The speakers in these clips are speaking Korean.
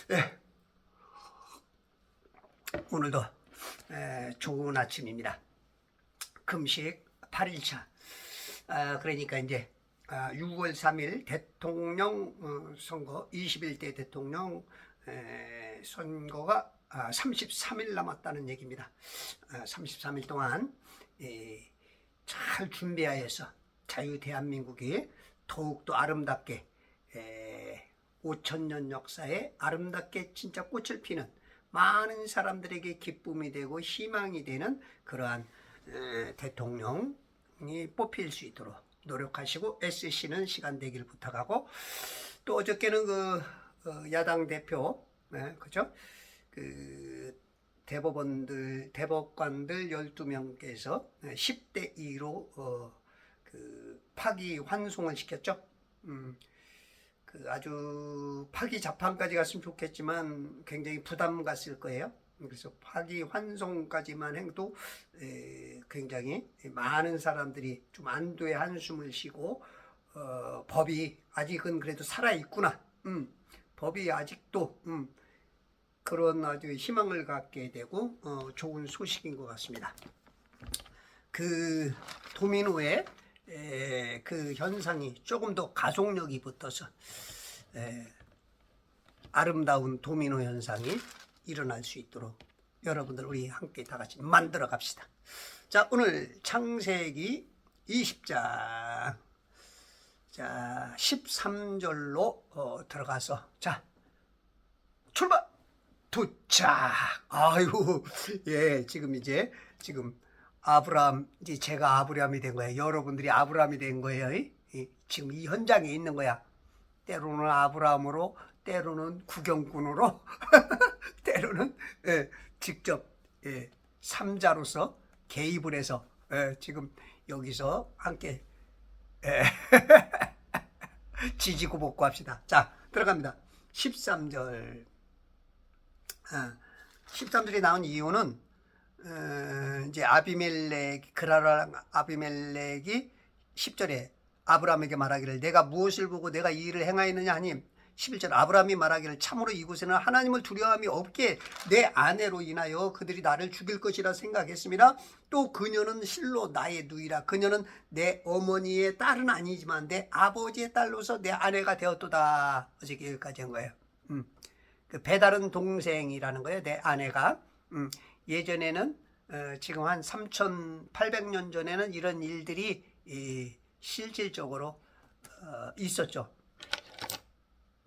네, 오늘도 좋은 아침입니다. 금식 8일차. 그러니까 이제 6월 3일 대통령 선거, 21대 대통령 선거가 33일 남았다는 얘기입니다. 33일 동안 잘 준비하여서 자유 대한민국이 더욱더 아름답게 5천년 역사에 아름답게 진짜 꽃을 피는 많은 사람들에게 기쁨이 되고 희망이 되는 그러한 대통령이 뽑힐 수 있도록 노력하시고 애쓰시는 시간 되길 부탁하고, 또 어저께는 그 야당 대표, 그죠? 그 대법관들 12명께서 10대 2로 그 파기 환송을 시켰죠. 그 아주 파기 재판까지 갔으면 좋겠지만 굉장히 부담 갔을 거예요. 그래서 파기 환송까지만 해도 굉장히 많은 사람들이 좀 안도의 한숨을 쉬고 법이 아직은 그래도 살아 있구나. 법이 아직도 그런 아주 희망을 갖게 되고 좋은 소식인 것 같습니다. 그 도미노의 그 현상이 조금 더 가속력이 붙어서 아름다운 도미노 현상이 일어날 수 있도록 여러분들 우리 함께 다 같이 만들어 갑시다. 자, 오늘 창세기 20장 자 13절로 들어가서 자 출발 도착. 아유, 예, 지금 아브라함, 이제 제가 아브라함이 된 거예요. 여러분들이 아브라함이 된 거예요. 지금 이 현장에 있는 거야. 때로는 아브라함으로, 때로는 구경꾼으로, 때로는 직접 삼자로서 개입을 해서 지금 여기서 함께 지지고 볶고 합시다. 자, 들어갑니다. 13절. 13절이 나온 이유는 이제 그라랑 아비멜렉이 10절에 아브라함에게 말하기를 내가 무엇을 보고 내가 이 일을 행하였느냐 하니, 11절 아브라함이 말하기를 참으로 이곳에는 하나님을 두려워함이 없게 내 아내로 인하여 그들이 나를 죽일 것이라 생각했습니다. 또 그녀는 실로 나의 누이라. 그녀는 내 어머니의 딸은 아니지만 내 아버지의 딸로서 내 아내가 되었도다. 어저께 여기까지 한 거예요. 그 배다른 동생이라는 거예요. 내 아내가. 예전에는 지금 한 3,800년 전에는 이런 일들이 실질적으로 있었죠.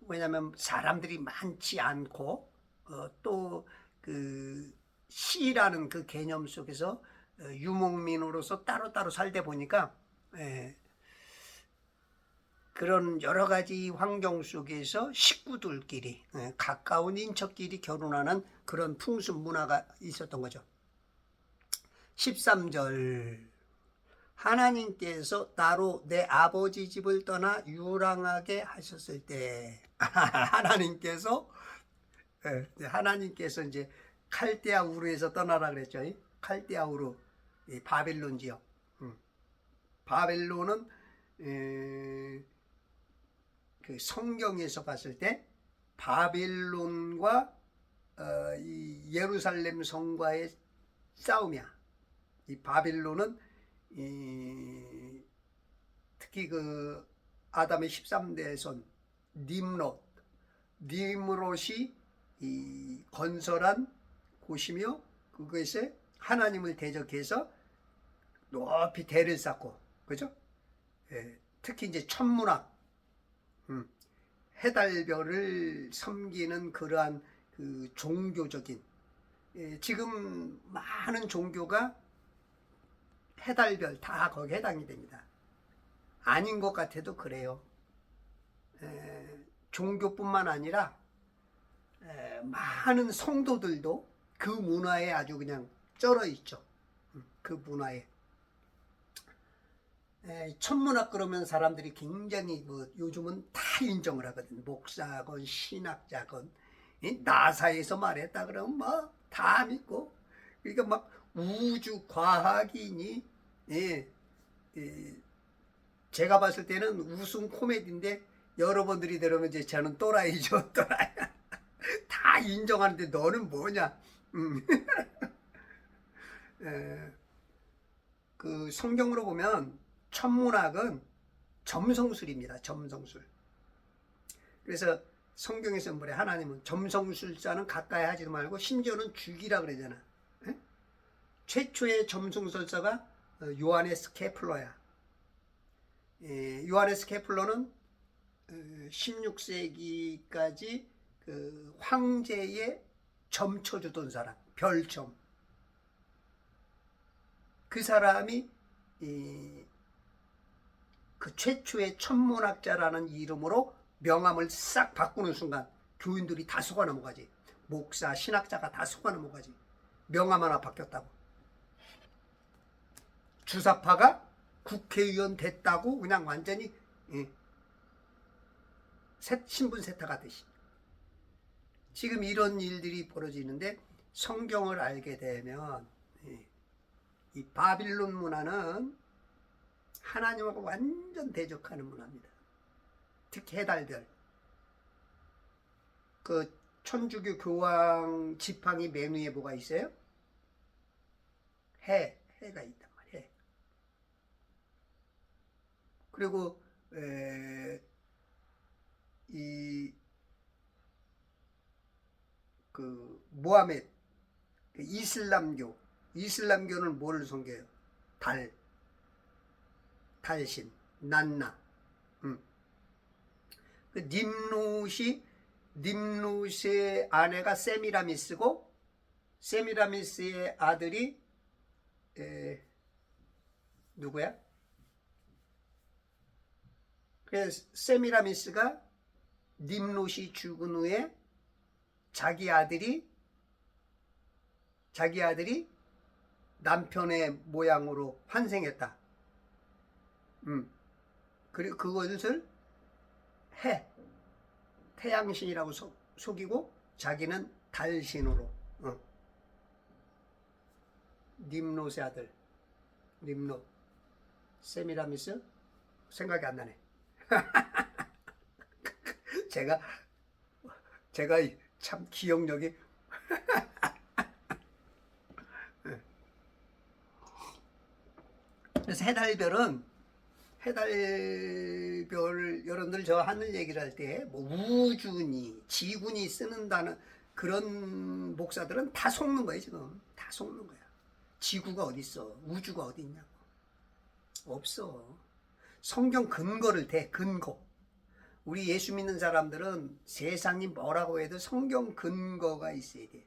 왜냐하면 사람들이 많지 않고 또 그 시라는 그 개념 속에서 유목민으로서 따로따로 살다 보니까 그런 여러 가지 환경 속에서 식구들끼리 가까운 인척끼리 결혼하는 그런 풍습 문화가 있었던 거죠. 13절 하나님께서 나로 내 아버지 집을 떠나 유랑하게 하셨을 때 하나님께서 이제 칼데아 우르에서 떠나라 그랬죠. 칼데아 우르, 바벨론 지역. 바벨론은 그 성경에서 봤을 때 바벨론과 이 예루살렘 성과의 싸움이야. 이 바벨론은 특히 그 아담의 13대 손 님롯이 이 건설한 곳이며, 그것에 하나님을 대적해서 높이 대를 쌓고, 그죠? 특히 이제 천문학, 해달별을 섬기는 그러한 그 종교적인, 지금 많은 종교가 해달별 다 거기 해당이 됩니다. 아닌 것 같아도 그래요. 종교뿐만 아니라 많은 성도들도 그 문화에 아주 그냥 쩔어 있죠. 그 문화에. 천문학 그러면 사람들이 굉장히 뭐 요즘은 다 인정을 하거든. 목사건 신학자건 나사에서 말했다 그러면 막 다 믿고, 그러니까 막 우주 과학이니 제가 봤을 때는 웃음 코미디인데 여러분들이 들으면 이제 저는 또라이죠. 또라이. 인정하는데 너는 뭐냐? 그 성경으로 보면 천문학은 점성술입니다. 점성술. 그래서 성경에서 뭐래? 하나님은 점성술자는 가까이 하지도 말고 심지어는 죽이라 그러잖아. 에? 최초의 점성술자가 요하네스 케플러야. 요하네스 케플러는 16세기까지 그 황제의 점 쳐주던 사람, 별점. 그 사람이 그 최초의 천문학자라는 이름으로 명함을 싹 바꾸는 순간 교인들이 다 속아 넘어가지. 목사, 신학자가 다 속아 넘어가지. 명함 하나 바뀌었다고. 주사파가 국회의원 됐다고 그냥 완전히 신분 세탁하듯이. 지금 이런 일들이 벌어지는데 성경을 알게 되면 이 바빌론 문화는 하나님하고 완전 대적하는 문화입니다. 특히 해달별. 그 천주교 교황 지팡이 맨 위에 뭐가 있어요? 해가 있단 말이에요. 해. 그리고 그 모하메드, 이슬람교는 뭐를 섬겨요? 달신, 난나. 그 님룻의 아내가 세미라미스고 세미라미스의 아들이 누구야? 그래서 세미라미스가 님룻이 죽은 후에 자기 아들이 남편의 모양으로 환생했다. 그리고 그것을 태양신이라고 속이고 자기는 달신으로. 님롯의 아들, 님롯, 세미라미스 생각이 안 나네. 제가 참 기억력이 그래서 해달별 여러분들 저 하늘 얘기를 할 때 뭐 우주니 지군이 쓰는 단어 그런 목사들은 다 속는 거예요. 지금 다 속는 거야. 지구가 어디 있어? 우주가 어디 있냐고. 없어. 성경 근거를 대. 근거. 우리 예수 믿는 사람들은 세상이 뭐라고 해도 성경 근거가 있어야 돼.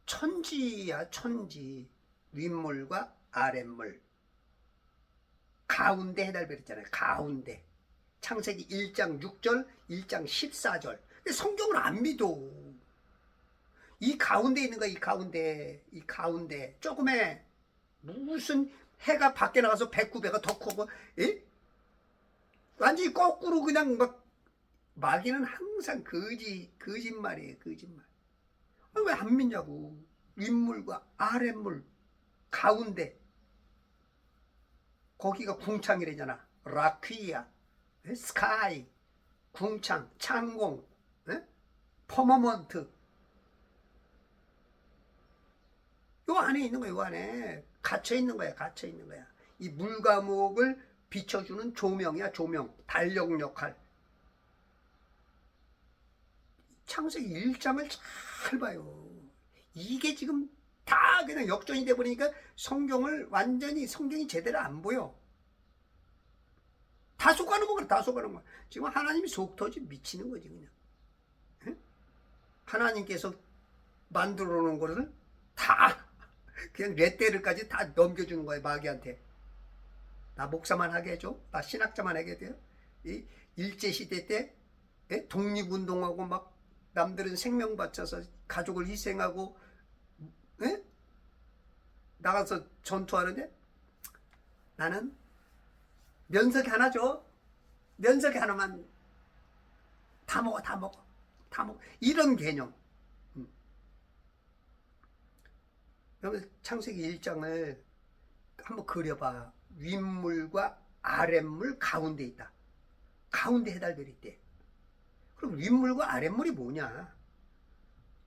천지야 천지. 윗물과 아랫물. 가운데 해달별 있잖아요. 가운데. 창세기 1장 6절, 1장 14절. 근데 성경을 안 믿어. 이 가운데 있는 거야. 이 가운데. 조금에 무슨 해가 밖에 나가서 109배가 더 크고, 완전히 거꾸로 그냥 막 마귀는 항상 거짓말이에요. 거짓말. 왜 안 믿냐고. 윗물과 아랫물 가운데 거기가 궁창이래잖아. 라퀴아, 스카이, 궁창, 창공, 퍼머먼트. 요 안에 있는 거야. 요 안에 갇혀 있는 거야. 이 물과목을 비춰주는 조명이야. 조명. 달력 역할. 창세기 1장을 잘 봐요. 이게 지금 다 그냥 역전이 돼버리니까 성경이 제대로 안 보여. 다 속아놓은 거야. 지금 하나님이 속 터지 미치는 거지 그냥. 하나님께서 만들어 놓은 거를 다 그냥 레떼르까지 다 넘겨주는 거예요. 마귀한테. 나 목사만 하게 해줘. 나 신학자만 하게 돼요. 이 일제시대 때 독립운동하고 막 남들은 생명 바쳐서 가족을 희생하고 나가서 전투하는데 나는 면석이 하나 줘. 면석이 하나만 다 먹어. 이런 개념. 여러분 창세기 1장을 한번 그려봐. 윗물과 아랫물 가운데 있다. 가운데 해달별이 있대. 그럼 윗물과 아랫물이 뭐냐?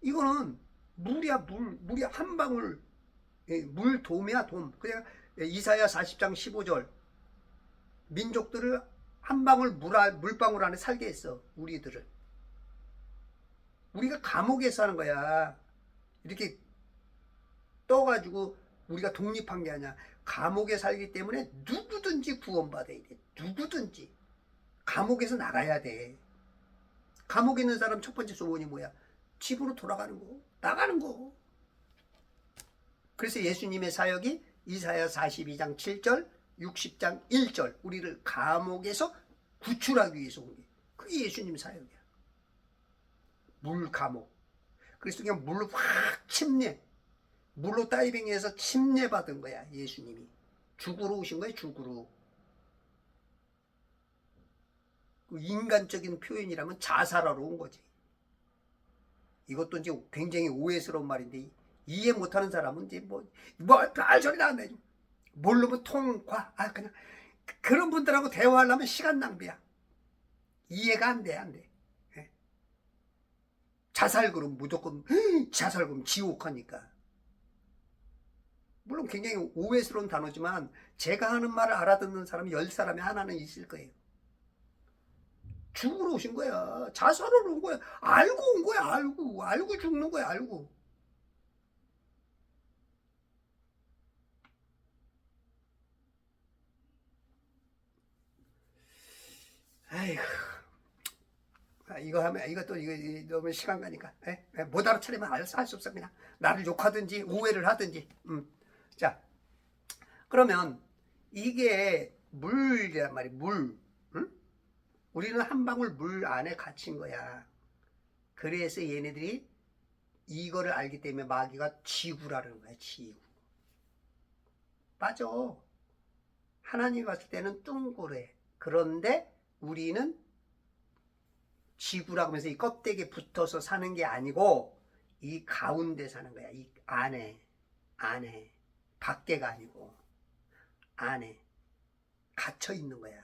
이거는 물이야, 물이 한 방울, 물 돔이야, 돔. 그냥 이사야 40장 15절. 민족들을 한 방울 물방울 안에 살게 했어, 우리들을. 우리가 감옥에 사는 거야. 이렇게 떠가지고 우리가 독립한 게 아니야. 감옥에 살기 때문에 누구든지 구원받아야 돼. 누구든지. 감옥에서 나가야 돼. 감옥에 있는 사람 첫 번째 소원이 뭐야? 집으로 돌아가는 거. 나가는 거. 그래서 예수님의 사역이 이사야 42장 7절, 60장 1절 우리를 감옥에서 구출하기 위해서 온 게. 그게 예수님 사역이야. 물 감옥. 그래서 그냥 물로 확 침례. 물로 다이빙해서 침례받은 거야. 예수님이. 죽으러 오신 거야. 죽으러. 인간적인 표현이라면 자살하러 온 거지. 이것도 이제 굉장히 오해스러운 말인데 이해 못하는 사람은 이제 별소리 나는데 모르면 통과. 그냥 그런 분들하고 대화하려면 시간 낭비야. 이해가 안 돼, 안 돼. 자살 그럼 무조건 자살 그럼 지옥 하니까. 물론 굉장히 오해스러운 단어지만 제가 하는 말을 알아듣는 사람이 10사람이 하나는 있을 거예요. 죽으러 오신 거야. 자살하러 온 거야. 알고 온 거야. 알고 죽는 거야. 알고. 아이고. 이거 하면 이것도 이거 너무 시간 가니까 못 알아차리면 알 수 없습니다. 나를 욕하든지 오해를 하든지. 자, 그러면 이게 물이란 말이야. 물. 응? 우리는 한 방울 물 안에 갇힌 거야. 그래서 얘네들이 이거를 알기 때문에 마귀가 지구라는 거야. 지구. 맞아. 하나님이 봤을 때는 둥그래. 그런데 우리는 지구라고 하면서 이 껍데기에 붙어서 사는 게 아니고 이 가운데 사는 거야. 이 안에 밖에가 아니고 안에 갇혀 있는 거야.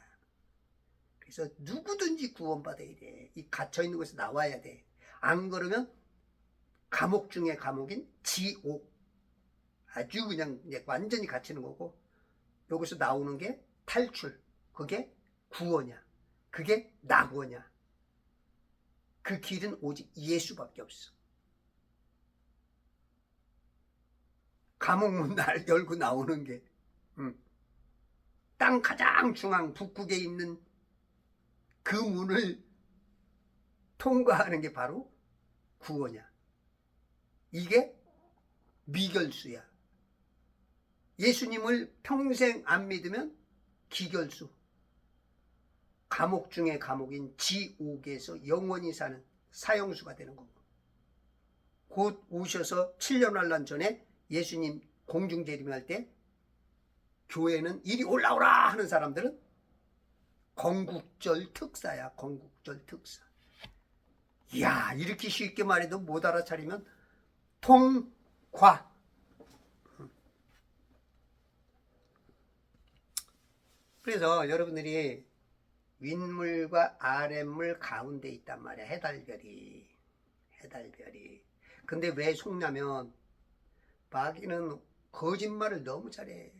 그래서 누구든지 구원받아야 돼. 이 갇혀 있는 곳에서 나와야 돼. 안 그러면 감옥 중에 감옥인 지옥. 아주 그냥 이제 완전히 갇히는 거고 여기서 나오는 게 탈출. 그게 구원이야. 그게 낙원이야. 그 길은 오직 예수밖에 없어. 감옥문 열고 나오는 게 땅 가장 중앙 북극에 있는 그 문을 통과하는 게 바로 구원이야. 이게 미결수야. 예수님을 평생 안 믿으면 기결수. 감옥 중에 감옥인 지옥에서 영원히 사는 사형수가 되는 거고. 곧 오셔서 7년 환란 전에 예수님 공중재림할 때 교회는 이리 올라오라 하는 사람들은 건국절 특사야. 건국절 특사. 이야, 이렇게 쉽게 말해도 못 알아차리면 통과. 그래서 여러분들이 윗물과 아랫물 가운데 있단 말이야. 해달별이. 근데 왜 속냐면 마귀는 거짓말을 너무 잘해.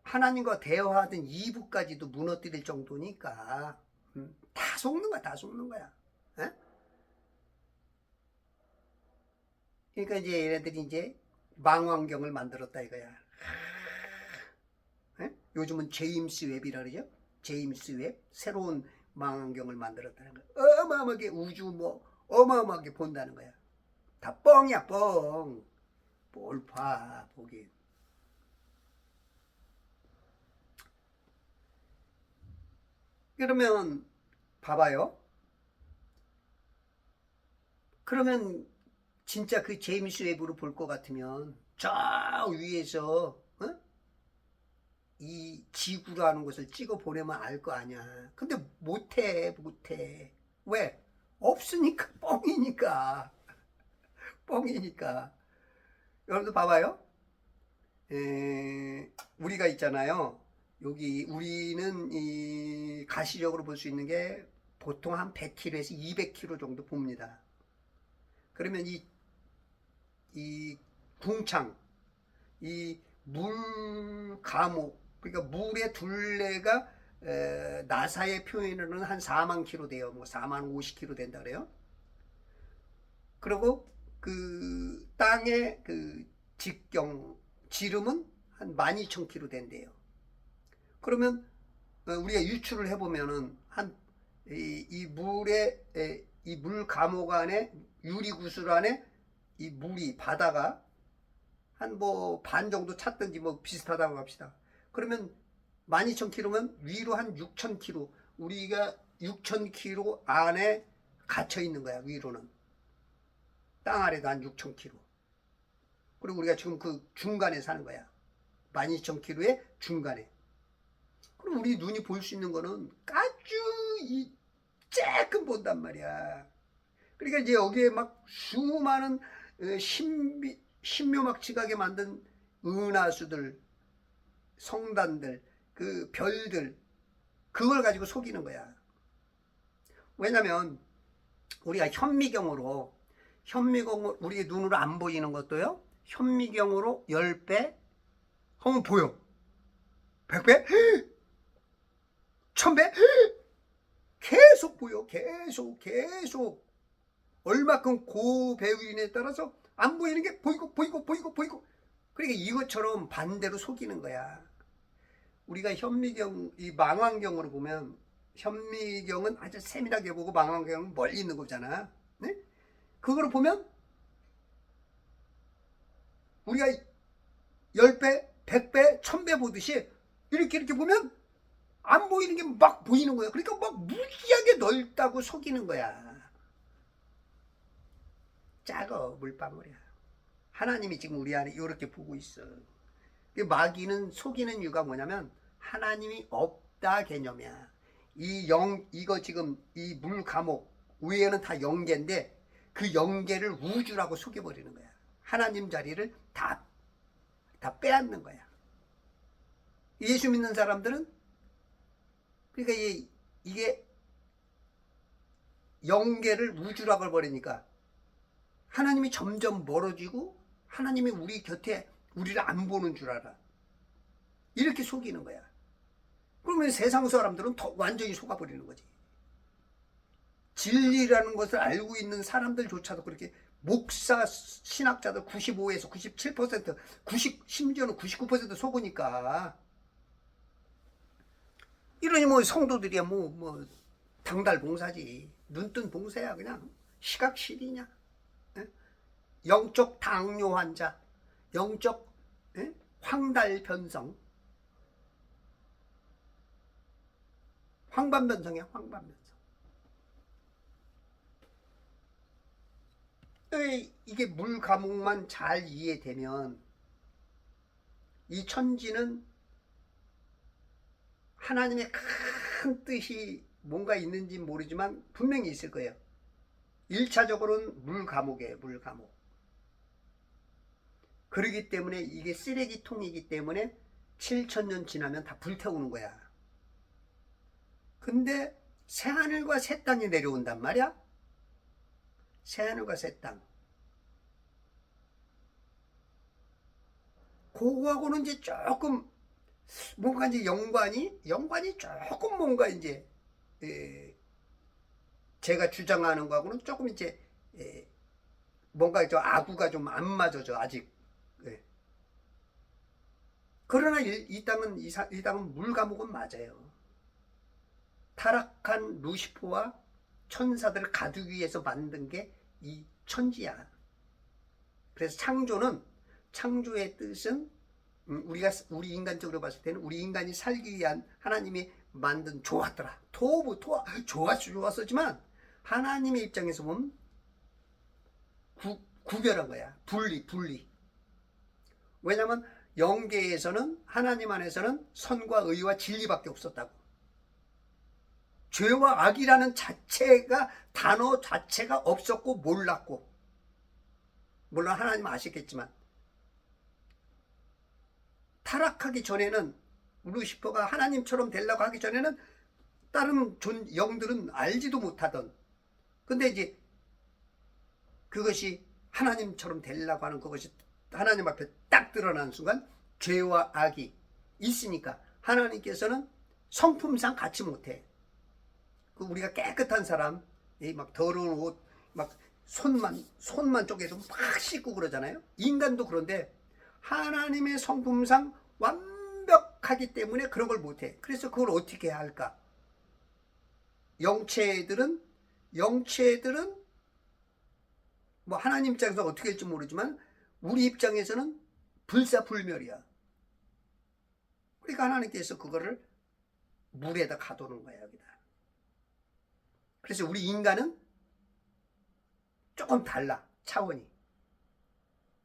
하나님과 대화하던 2부까지도 무너뜨릴 정도니까 다 속는 거야. 다 속는 거야. 에? 그러니까 이제 얘네들이 이제 망원경을 만들었다 이거야. 에? 요즘은 제임스 웹이라 그러죠. 제임스 웹. 새로운 망원경을 만들었다는 거야. 어마어마하게 우주 어마어마하게 본다는 거야. 다 뻥이야, 뻥. 뭘 봐, 보긴. 그러면 봐봐요. 그러면 진짜 그 제임스 웹으로 볼 것 같으면 저 위에서 이 지구라는 것을 찍어 보내면 알 거 아니야. 근데 못해. 왜? 없으니까. 뻥이니까. 여러분들 봐봐요. 우리가 있잖아요. 여기 우리는 이 가시적으로 볼 수 있는 게 보통 한 100kg에서 200kg 정도 봅니다. 그러면 이 궁창, 이 물 감옥, 그러니까 물의 둘레가 나사의 표현으로는 한 4만 킬로 돼요. 뭐 4만 50kg 된다 그래요. 그리고 그 땅의 그 지름은 한 12,000km 된대요. 그러면 우리가 유추를 해보면은 이 물의 이 물 감옥 안에 유리구슬 안에 이 물이 바다가 한 뭐 반 정도 찼든지 뭐 비슷하다고 합시다. 그러면 12,000km면 위로 한 6,000km, 우리가 6,000km 안에 갇혀 있는 거야. 위로는 땅 아래도 한 6,000km. 그리고 우리가 지금 그 중간에 사는 거야. 12,000km의 중간에. 그럼 우리 눈이 볼 수 있는 거는 아주 조금 본단 말이야. 그러니까 이제 여기에 막 수많은 신묘막측하게 만든 은하수들, 성단들, 그 별들, 그걸 가지고 속이는 거야. 왜냐면 우리가 현미경으로 우리 눈으로 안 보이는 것도요, 현미경으로 10배 하면 보여. 100배? 1000배? 계속 보여. 계속. 얼마큼 고배율이냐에 따라서 안 보이는 게 보이고. 그러니까 이것처럼 반대로 속이는 거야. 우리가 현미경, 이 망원경으로 보면, 현미경은 아주 세밀하게 보고 망원경은 멀리 있는 거잖아. 네? 그거를 보면 우리가 10배, 100배, 1000배 보듯이 이렇게 보면 안 보이는 게 막 보이는 거야. 그러니까 막 무지하게 넓다고 속이는 거야. 작어, 물방울이야. 하나님이 지금 우리 안에 이렇게 보고 있어. 마귀는 속이는 이유가 뭐냐면 하나님이 없다 개념이야. 이거 지금 이 물 감옥 위에는 다 영계인데 그 영계를 우주라고 속여버리는 거야. 하나님 자리를 다 빼앗는 거야. 예수 믿는 사람들은 그러니까 이게 영계를 우주라고 버리니까 하나님이 점점 멀어지고 하나님이 우리 곁에 우리를 안 보는 줄 알아. 이렇게 속이는 거야. 그러면 세상 사람들은 더 완전히 속아버리는 거지. 진리라는 것을 알고 있는 사람들조차도 그렇게 목사 신학자들 95에서 97%, 심지어는 99% 속으니까. 이러니 뭐 성도들이야 뭐 당달 봉사지. 눈뜬 봉사야. 그냥 시각실이냐. 영적 당뇨 환자, 영적 황달변성, 황반변성이야. 황반변성. 이게 물 감옥만 잘 이해되면 이 천지는 하나님의 큰 뜻이 뭔가 있는지 모르지만 분명히 있을 거예요. 1차적으로는 물 감옥이에요. 물 감옥. 그러기 때문에 이게 쓰레기통이기 때문에 7,000년 지나면 다 불태우는 거야. 근데 새하늘과 새 땅이 내려온단 말이야. 새하늘과 새 땅. 그거하고는 이제 조금 뭔가 이제 연관이 조금 뭔가 이제 제가 주장하는 거하고는 조금 이제 뭔가 저 아구가 좀 안 맞아져 아직. 그러나 이 땅은 물 감옥은 맞아요. 타락한 루시퍼와 천사들을 가두기 위해서 만든 게 이 천지야. 그래서 창조의 뜻은 우리 인간적으로 봤을 때는 우리 인간이 살기 위한 하나님이 만든 좋았더라. 좋았었지만 하나님의 입장에서 보면 구별한 거야. 분리. 왜냐하면 영계에서는 하나님 안에서는 선과 의와 진리밖에 없었다고. 죄와 악이라는 단어 자체가 없었고 몰랐고, 물론 하나님은 아시겠지만 타락하기 전에는 루시퍼가 하나님처럼 되려고 하기 전에는 다른 영들은 알지도 못하던, 근데 이제 그것이 하나님처럼 되려고 하는 그것이 하나님 앞에 딱 드러난 순간 죄와 악이 있으니까 하나님께서는 성품상 같이 못해. 우리가 깨끗한 사람, 막 더러운 옷, 막 손만 쪼개도 막 씻고 그러잖아요. 인간도 그런데 하나님의 성품상 완벽하기 때문에 그런 걸 못해. 그래서 그걸 어떻게 해야 할까? 영체들은 뭐 하나님 입장에서 어떻게 할지 모르지만 우리 입장에서는 불사불멸이야. 그러니까 하나님께서 그거를 물에다 가두는 거야, 여기다. 그래서 우리 인간은 조금 달라, 차원이.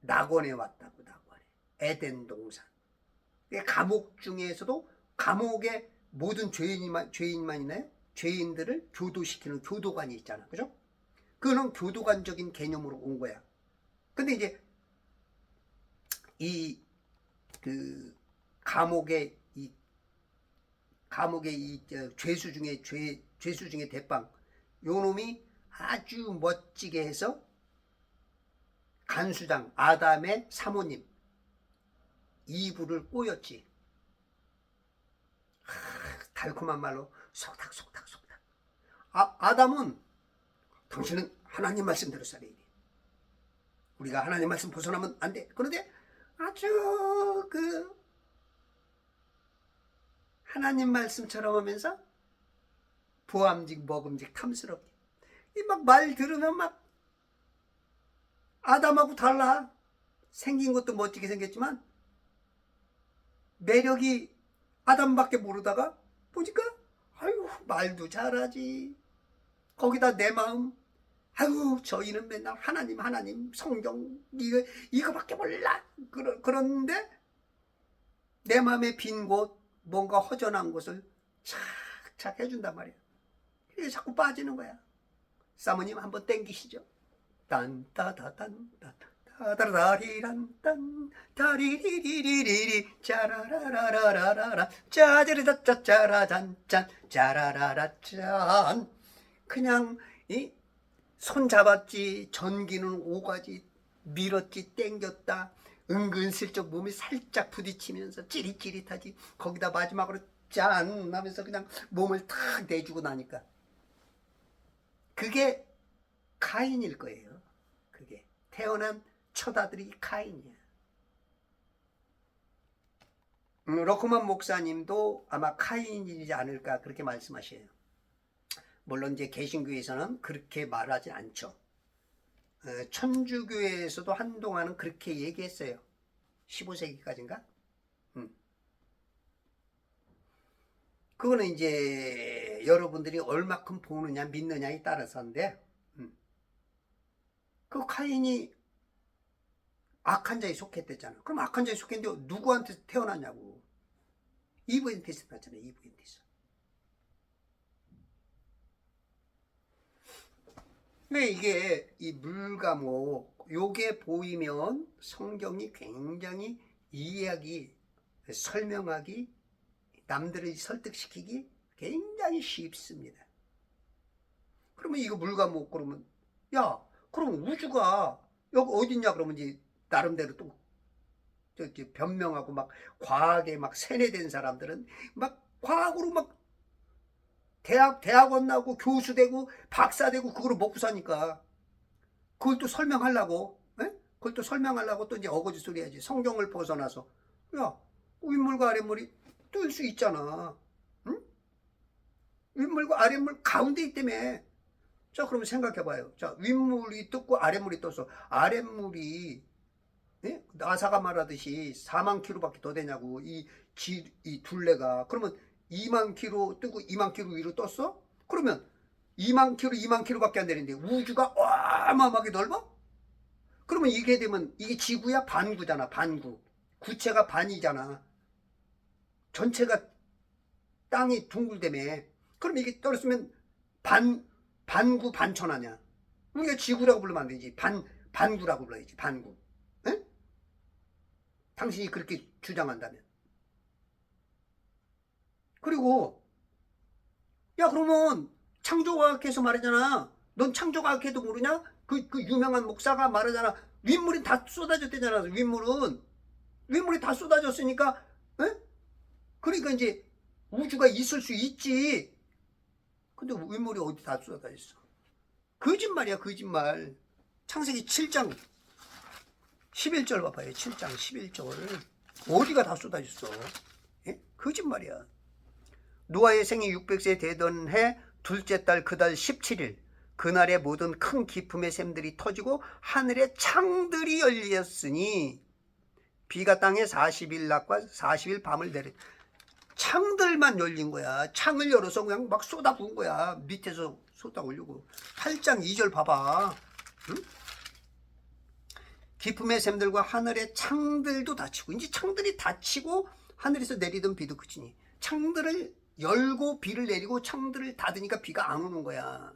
낙원에 왔다고, 낙원에. 에덴 동산. 감옥 중에서도 감옥에 모든 죄인만 있나요? 죄인들을 교도시키는 교도관이 있잖아. 그죠? 그거는 교도관적인 개념으로 온 거야. 근데 이제 감옥의 죄수 중에 대빵, 요 놈이 아주 멋지게 해서 간수장 아담의 사모님 이불을 꼬였지. 달콤한 말로 속닥. 아담은 당신은 하나님 말씀대로 살아야 돼. 우리가 하나님 말씀 벗어나면 안 돼. 그런데 아주 하나님 말씀처럼 하면서 보암직 먹음직 탐스럽게 막 말 들으면 막 아담하고 달라. 생긴 것도 멋지게 생겼지만 매력이 아담밖에 모르다가 보니까 아유 말도 잘하지. 거기다 내 마음, 아유 저희는 맨날 하나님 성경 이거밖에 몰라. 그런데 내 마음에 빈 곳, 뭔가 허전한 곳을 착착 해준단 말이야. 이게 자꾸 빠지는 거야. 사모님 한번 땡기시죠. 딴따다단 따다라리란딴 다리리리리리 짜라라라라라라 짜르르짜짜라잔짠 짜라라라짠. 그냥 손 잡았지, 전기는 오가지, 밀었지, 땡겼다, 은근슬쩍 몸이 살짝 부딪히면서 찌릿찌릿하지. 거기다 마지막으로 짠 하면서 그냥 몸을 탁 내주고 나니까 그게 카인일 거예요. 그게 태어난 첫 아들이 카인이야. 러크만 목사님도 아마 카인이지 않을까 그렇게 말씀하셔요. 물론 이제 개신교에서는 그렇게 말하지 않죠. 천주교에서도 한동안은 그렇게 얘기했어요. 15세기까지인가? 그거는 이제 여러분들이 얼마큼 보느냐 믿느냐에 따라서인데, 그 카인이 악한 자에 속했댔잖아. 그럼 악한 자에 속했는데 누구한테 태어났냐고. 이브엔티스 났잖아요. 이브엔티스. 근데 이게 이 물감옥 요게 보이면 성경이 굉장히 이해하기, 설명하기, 남들을 설득시키기 굉장히 쉽습니다. 그러면 이거 물감옥 그러면 야 그럼 우주가 여기 어딨냐 그러면 이제 나름대로 또 변명하고 막 과학에 막 세뇌된 사람들은 막 과학으로 막 대학원 나고 교수 되고 박사 되고 그거로 먹고 사니까 그걸 또 설명하려고, 그걸 또 설명하려고 또 이제 어거지 소리 해야지. 성경을 벗어나서 야 윗물과 아랫물이 뜰 수 있잖아. 응? 윗물과 아랫물 가운데 있다며. 자 그러면 생각해봐요. 자 윗물이 떴고 아랫물이 떴어. 아랫물이 나사가 말하듯이 4만 킬로밖에 더 되냐고. 이 둘레가. 그러면 2만 킬로 뜨고 2만 킬로 위로 떴어? 그러면 2만 킬로밖에 안 되는데 우주가 어마어마하게 넓어? 그러면 이게 되면 이게 지구야? 반구잖아. 반구. 구체가 반이잖아. 전체가 땅이 둥글다며. 그럼 이게 떨어지면 반구 반천하냐. 우리가 지구라고 부르면 안 되지. 반구라고 불러야지. 반구. 에? 당신이 그렇게 주장한다면. 그리고 야, 그러면 창조과학에서 말하잖아. 넌 창조과학에도 모르냐? 그 유명한 목사가 말하잖아. 윗물이 다 쏟아졌대잖아. 윗물이 다 쏟아졌으니까, 에? 그러니까 이제 우주가 있을 수 있지. 근데 윗물이 어디 다 쏟아졌어? 거짓말이야, 거짓말. 창세기 7장 11절 봐봐요. 7장 11절. 어디가 다 쏟아졌어? 예? 거짓말이야. 노아의 생이 600세 되던 해 둘째 달 그 달 17일 그날에 모든 큰 기품의 샘들이 터지고 하늘의 창들이 열렸으니 비가 땅에 40일 낮과 40일 밤을 내리. 창들만 열린 거야. 창을 열어서 그냥 막 쏟아 부은 거야. 밑에서 쏟아 올리고. 8장 2절 봐봐. 응? 기품의 샘들과 하늘의 창들도 닫히고, 이제 창들이 닫히고 하늘에서 내리던 비도 그치니, 창들을 열고 비를 내리고 창들을 닫으니까 비가 안 오는 거야.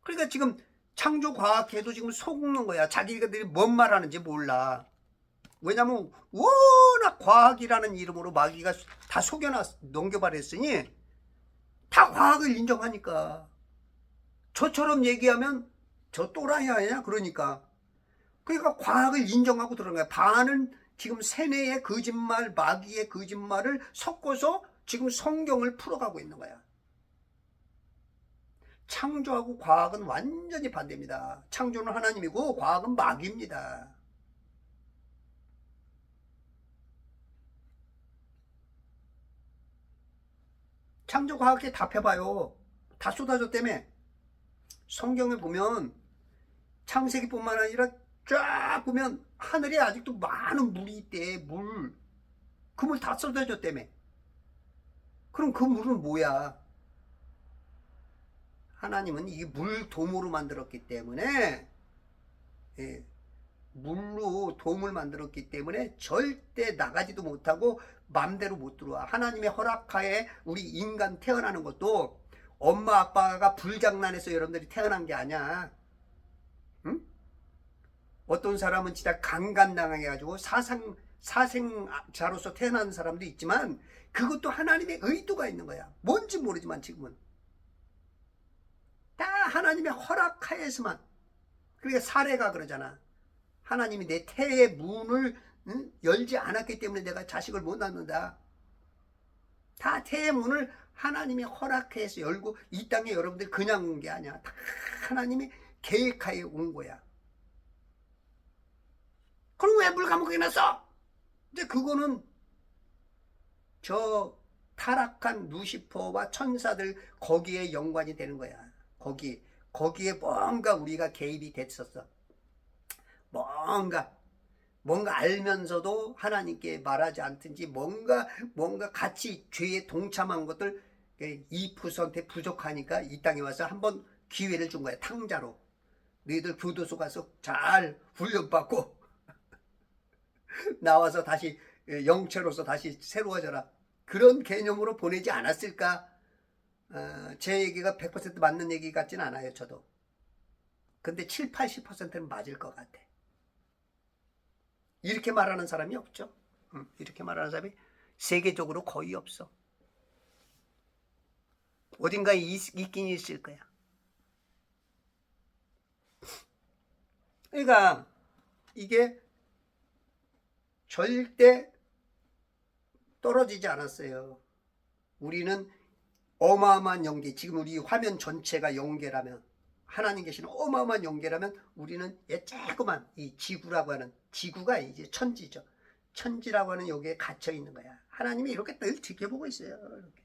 그러니까 지금 창조과학회도 지금 속는 거야. 자기들이 뭔 말하는지 몰라. 왜냐면 워낙 과학이라는 이름으로 마귀가 다 넘겨버렸으니 다 과학을 인정하니까. 저처럼 얘기하면 저 또라이 아니야? 그러니까 과학을 인정하고 들어간 거야. 반은 지금 세뇌의 거짓말, 마귀의 거짓말을 섞어서 지금 성경을 풀어가고 있는 거야. 창조하고 과학은 완전히 반대입니다. 창조는 하나님이고 과학은 마귀입니다. 창조과학에 답해봐요. 다 쏟아졌다며. 성경에 보면 창세기뿐만 아니라 쫙 보면 하늘에 아직도 많은 물이 있대. 물. 그 물 다 쏟아졌다며. 그럼 그 물은 뭐야? 하나님은 이 물 도무로 만들었기 때문에, 예, 물로 돔을 만들었기 때문에 절대 나가지도 못하고 맘대로 못 들어와. 하나님의 허락하에 우리 인간 태어나는 것도 엄마 아빠가 불장난해서 여러분들이 태어난 게 아니야. 응? 어떤 사람은 진짜 강간당해 가지고 사생자로서 태어난 사람도 있지만 그것도 하나님의 의도가 있는 거야. 뭔지 모르지만 지금은 다 하나님의 허락하에서만. 그러니까 사례가 그러잖아. 하나님이 내 태의 문을 열지 않았기 때문에 내가 자식을 못 낳는다. 다 태의 문을 하나님이 허락해서 열고 이 땅에 여러분들 그냥 온 게 아니야. 다 하나님이 계획하에 온 거야. 그럼 왜 물감옥에 났어? 이제 그거는 저 타락한 루시퍼와 천사들 거기에 연관이 되는 거야. 거기에 뭔가 우리가 개입이 됐었어. 뭔가 알면서도 하나님께 말하지 않든지 뭔가 같이 죄에 동참한 것들 2% 부족하니까 이 땅에 와서 한번 기회를 준 거야. 탕자로. 너희들 교도소 가서 잘 훈련받고 나와서 다시 영체로서 다시 새로워져라. 그런 개념으로 보내지 않았을까? 제 얘기가 100% 맞는 얘기 같진 않아요. 저도. 근데 7, 80%는 맞을 것 같아. 이렇게 말하는 사람이 없죠. 이렇게 말하는 사람이 세계적으로 거의 없어. 어딘가에 있긴 있을 거야. 그러니까 이게 절대 떨어지지 않았어요. 우리는 어마어마한 연계, 지금 우리 화면 전체가 연계라면, 하나님 계시는 어마어마한 연계라면 우리는 조그만 이 지구라고 하는, 지구가 이제 천지죠. 천지라고 하는 여기에 갇혀 있는 거야. 하나님이 이렇게 늘 지켜보고 있어요. 이렇게.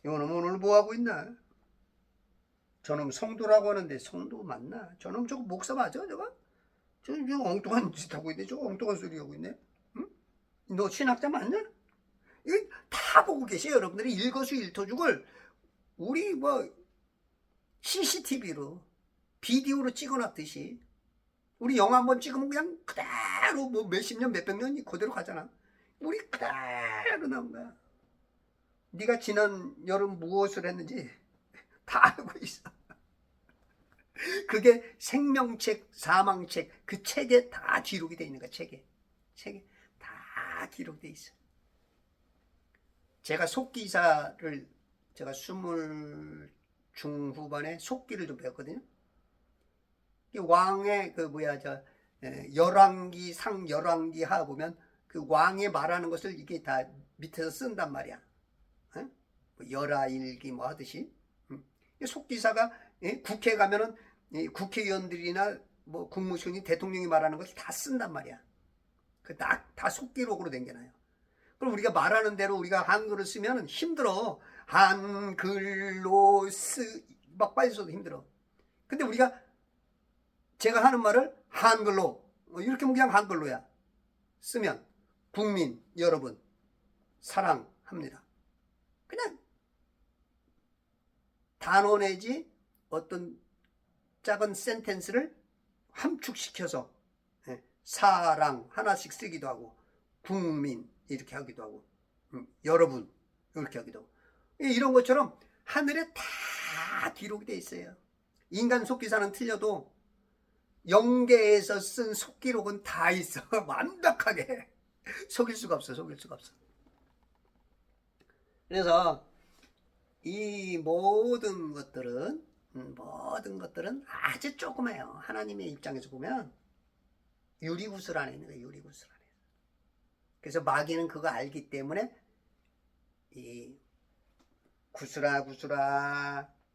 이놈 오늘 뭐 하고 있나? 저놈 성도라고 하는데 성도 맞나? 저놈 저거 목사 맞아? 저거 엉뚱한 짓 하고 있네. 저거 엉뚱한 소리 하고 있네. 응? 너 신학자 맞냐? 이거 다 보고 계세요. 여러분들이 일거수일투족을 우리 CCTV로 비디오로 찍어놨듯이 우리 영화 한번 찍으면 그냥 그대로 몇십 년 몇백 년이 그대로 가잖아. 우리 그대로 나온 거야. 네가 지난 여름 무엇을 했는지 다 알고 있어. 그게 생명책, 사망책, 그 책에 다 기록이 돼 있는 거야. 책에 다 기록돼 있어. 제가 속기사를 제가 20 중후반에 속기를 좀 배웠거든요. 왕의 열왕기 상 열왕기 하 보면 그 왕이 말하는 것을 이게 다 밑에서 쓴단 말이야. 열하일기 뭐 하듯이. 속기사가 국회에 가면은 국회의원들이나 뭐 국무총리 대통령이 말하는 것을 다 쓴단 말이야. 다 속기록으로 남겨놔요. 그럼 우리가 말하는 대로 우리가 한글을 쓰면 힘들어. 한글로 막 빨리 써도 힘들어. 근데 제가 하는 말을 한글로 이렇게 그냥 한글로야 쓰면 국민 여러분 사랑합니다. 그냥 단어 내지 어떤 작은 센텐스를 함축시켜서 사랑 하나씩 쓰기도 하고 국민 이렇게 하기도 하고 여러분 이렇게 하기도 하고 이런 것처럼 하늘에 다 기록이 돼 있어요. 인간 속기사는 틀려도 영계에서 쓴 속기록은 다 있어. 완벽하게 속일 수가 없어. 그래서 이 모든 것들은 아주 조그매요. 하나님의 입장에서 보면 유리구슬 안에 있는 거예요. 유리구슬 안에. 그래서 마귀는 그거 알기 때문에 이 구슬아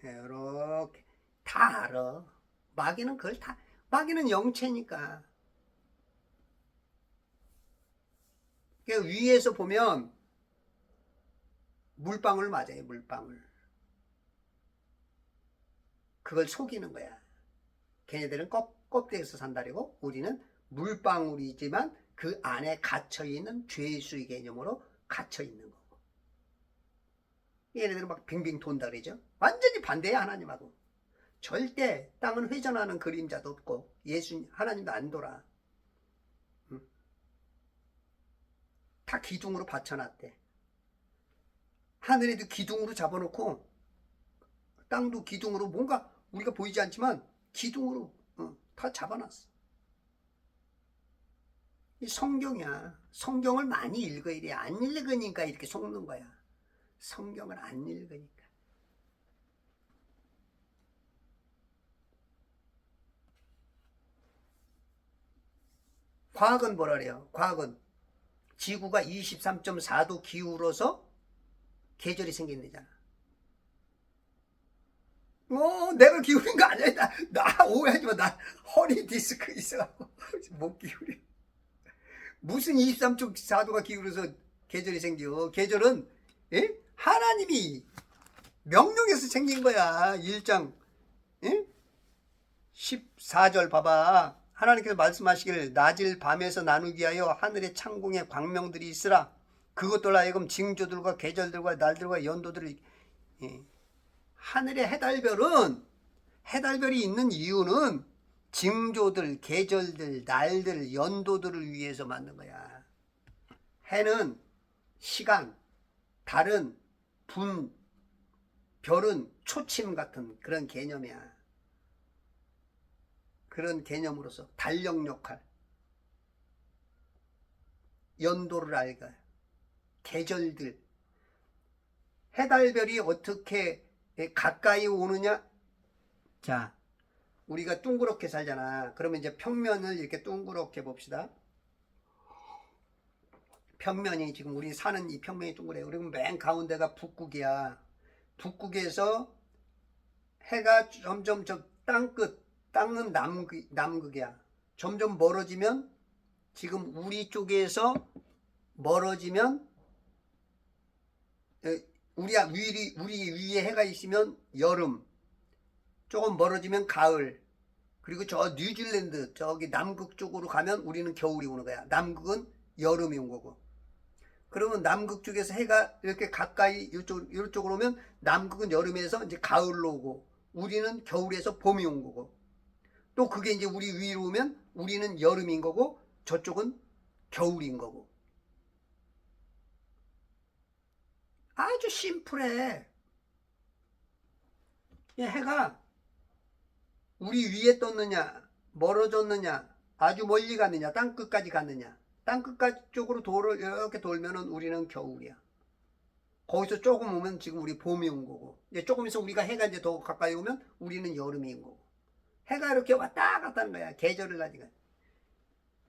이렇게 다 알아. 마귀는 그걸 다, 마귀는 영체니까. 위에서 보면 물방울 맞아요. 물방울. 그걸 속이는 거야. 걔네들은 껍데기에서 산다리고 우리는 물방울이지만 그 안에 갇혀있는 죄수의 개념으로 갇혀있는 거고. 얘네들은 막 빙빙 돈다 그러죠. 완전히 반대야 하나님하고. 절대 땅은 회전하는 그림자도 없고 하나님도 안 돌아. 다 기둥으로 받쳐놨대. 하늘에도 기둥으로 잡아놓고 땅도 기둥으로 뭔가 우리가 보이지 않지만 기둥으로 다 잡아놨어. 이 성경이야. 성경을 많이 읽어야 돼. 안 읽으니까 이렇게 속는 거야. 성경을 안 읽으니까. 과학은 뭐라 그래요? 과학은 지구가 23.4도 기울어서 계절이 생긴다잖아. 내가 기울인 거 아니야. 나 오해하지 마. 나 허리 디스크 있어갖고 못 기울여. 무슨 23.4도가 기울어서 계절이 생겨. 계절은 하나님이 명령해서 생긴 거야. 1장 14절 봐봐. 하나님께서 말씀하시기를 낮을 밤에서 나누기 하여 하늘의 창공에 광명들이 있으라. 그것들 하여금 징조들과 계절들과 날들과 연도들을 하늘의 해달별이 있는 이유는 징조들, 계절들, 날들, 연도들을 위해서 만든 거야. 해는 시간, 달은 분, 별은 초침 같은 그런 개념이야. 그런 개념으로서 달력 역할, 연도를 알까, 계절들, 해달별이 어떻게 가까이 오느냐. 자, 우리가 둥그렇게 살잖아. 그러면 이제 평면을 이렇게 둥그렇게 봅시다. 평면이 지금 우리 사는 이 평면이 둥그래요. 그리고 맨 가운데가 북극이야. 북극에서 해가 점점 땅은 남극이야. 점점 멀어지면 지금 우리 쪽에서 멀어지면 우리 위에 해가 있으면 여름, 조금 멀어지면 가을, 그리고 저 뉴질랜드 저기 남극 쪽으로 가면 우리는 겨울이 오는 거야. 남극은 여름이 온 거고. 그러면 남극 쪽에서 해가 이렇게 가까이 이쪽으로 오면 남극은 여름에서 이제 가을로 오고 우리는 겨울에서 봄이 온 거고. 또 그게 이제 우리 위로 오면 우리는 여름인 거고 저쪽은 겨울인 거고. 아주 심플해. 해가 우리 위에 떴느냐 멀어졌느냐 아주 멀리 갔느냐 땅끝까지 갔느냐, 땅끝까지 쪽으로 이렇게 돌면은 우리는 겨울이야. 거기서 조금 오면 지금 우리 봄이 온 거고, 이제 조금 있어 우리가 해가 이제 더 가까이 오면 우리는 여름이 온 거고. 해가 이렇게 왔다 갔다 하는 거야. 계절을 가지고.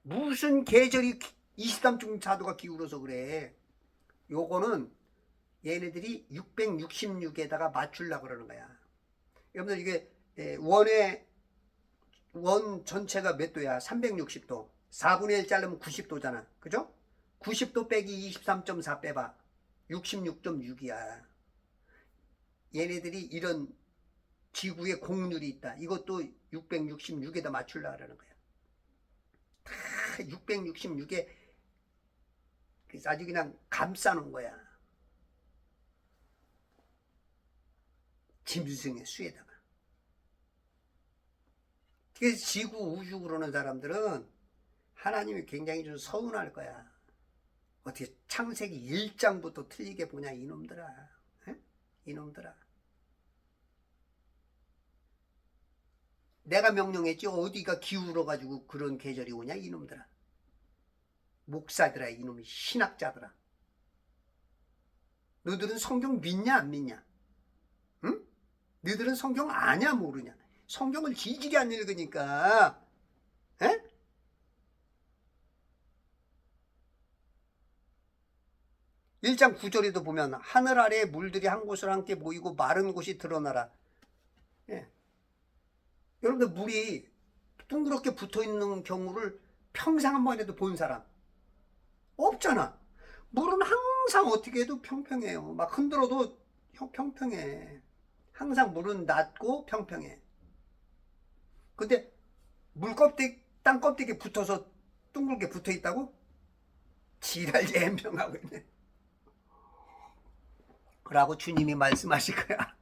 무슨 계절이 23중 자도가 기울어서 그래. 요거는 얘네들이 666에다가 맞추려고 그러는 거야. 여러분들 이게 원 전체가 몇 도야? 360도. 4분의 1 자르면 90도잖아. 그죠? 90도 빼기 23.4 빼봐. 66.6이야. 얘네들이 이런 지구에 공률이 있다. 이것도 666에다 맞추려고 하는 거야. 다 666에 아주 그냥 감싸놓은 거야. 짐승의 수에다가. 그래서 지구 우주 그러는 사람들은 하나님이 굉장히 좀 서운할 거야. 어떻게 창세기 1장부터 틀리게 보냐 이놈들아. 에? 이놈들아. 내가 명령했지 어디가 기울어가지고 그런 계절이 오냐 이놈들아. 목사들아, 이놈이 신학자들아. 너희들은 성경 믿냐 안 믿냐? 응? 너희들은 성경 아냐 모르냐? 성경을 지질이 안 읽으니까. 에? 일장 9절에도 보면 하늘 아래에 물들이 한 곳으로 함께 모이고 마른 곳이 드러나라. 예. 여러분들 물이 둥그렇게 붙어있는 경우를 평생 한 번이라도 본 사람 없잖아. 물은 항상 어떻게 해도 평평해요. 막 흔들어도 평평해. 항상 물은 낮고 평평해. 근데 물 껍데기, 땅 껍데기에 붙어서 둥글게 붙어 있다고? 지랄 예명하고 있네. 라고 주님이 말씀하실 거야.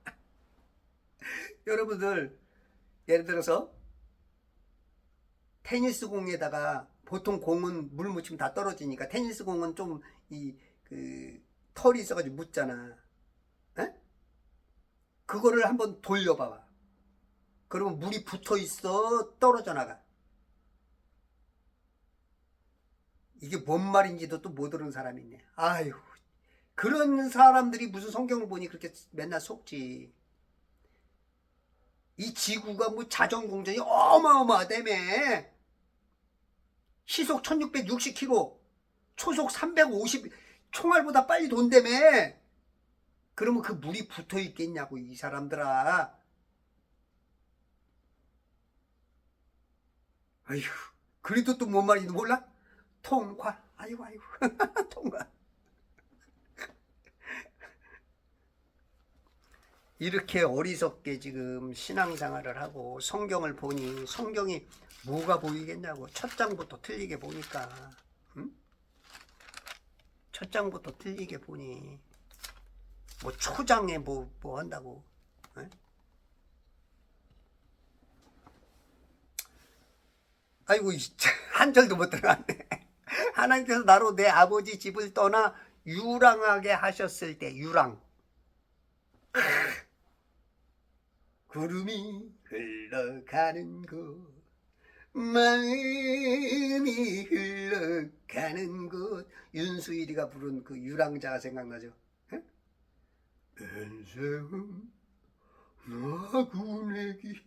여러분들 예를 들어서 테니스 공에다가 보통 공은 물 묻히면 다 떨어지니까 테니스 공은 좀 털이 있어가지고 묻잖아. 에? 그거를 한번 돌려봐봐. 그러면 물이 붙어있어 떨어져 나가. 이게 뭔 말인지도 또 못 들은 사람이 있네. 아유, 그런 사람들이 무슨 성경을 보니 그렇게 맨날 속지. 이 지구가 뭐 자전공전이 어마어마하다며. 시속 1660km, 초속 350, 총알보다 빨리 돈다며. 그러면 그 물이 붙어 있겠냐고 이 사람들아. 아휴, 그래도 또 뭔 말인지 몰라? 통과. 아이고 통과. 이렇게 어리석게 지금 신앙생활을 하고 성경을 보니 성경이 뭐가 보이겠냐고. 첫 장부터 틀리게 보니까. 응? 첫 장부터 틀리게 보니 뭐 초장에 뭐 한다고. 응? 아이고 한 절도 못 들어갔네. 하나님께서 나로 내 아버지 집을 떠나 유랑하게 하셨을 때. 유랑. 구름이 흘러가는 곳, 마음이 흘러가는 곳. 윤수일이가 부른 그 유랑자가 생각나죠? 인생은 나그네 길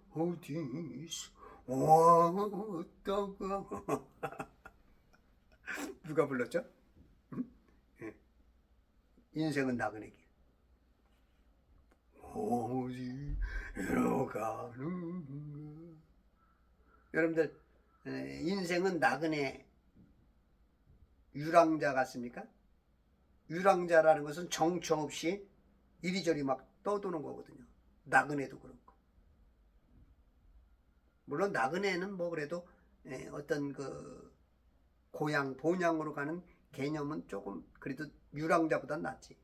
어디서 왔다가. 누가 불렀죠? 응? 인생은 나그네 길 어디로 가는가. 여러분들 인생은 나그네 유랑자 같습니까? 유랑자라는 것은 정처 없이 이리저리 막 떠도는 거거든요. 나그네도 그렇고. 물론 나그네는 뭐 그래도 어떤 그 고향 본향으로 가는 개념은 조금 그래도 유랑자보단 낫지.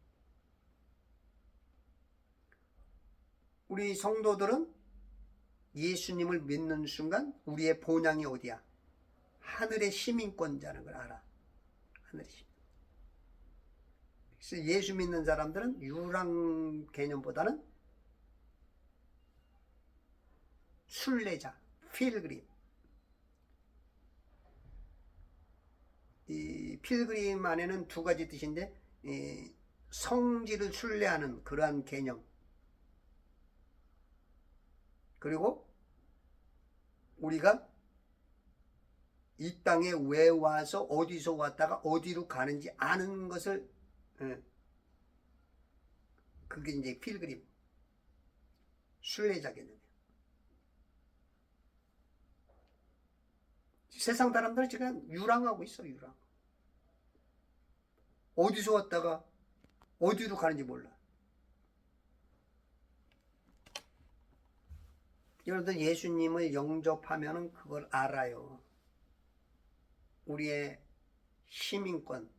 우리 성도들은 예수님을 믿는 순간 우리의 본향이 어디야? 하늘의 시민권자는 걸 알아. 하늘의 시민. 그래서 예수 믿는 사람들은 유랑 개념보다는 순례자, 필그림. 이 필그림 안에는 두 가지 뜻인데, 성질을 순례하는 그러한 개념, 그리고 우리가 이 땅에 왜 와서 어디서 왔다가 어디로 가는지 아는 것을, 그게 이제 필그림, 순례자 개념이에요. 세상 사람들은 지금 유랑하고 있어, 유랑. 어디서 왔다가 어디로 가는지 몰라. 여러분들 예수님을 영접하면 그걸 알아요. 우리의 시민권,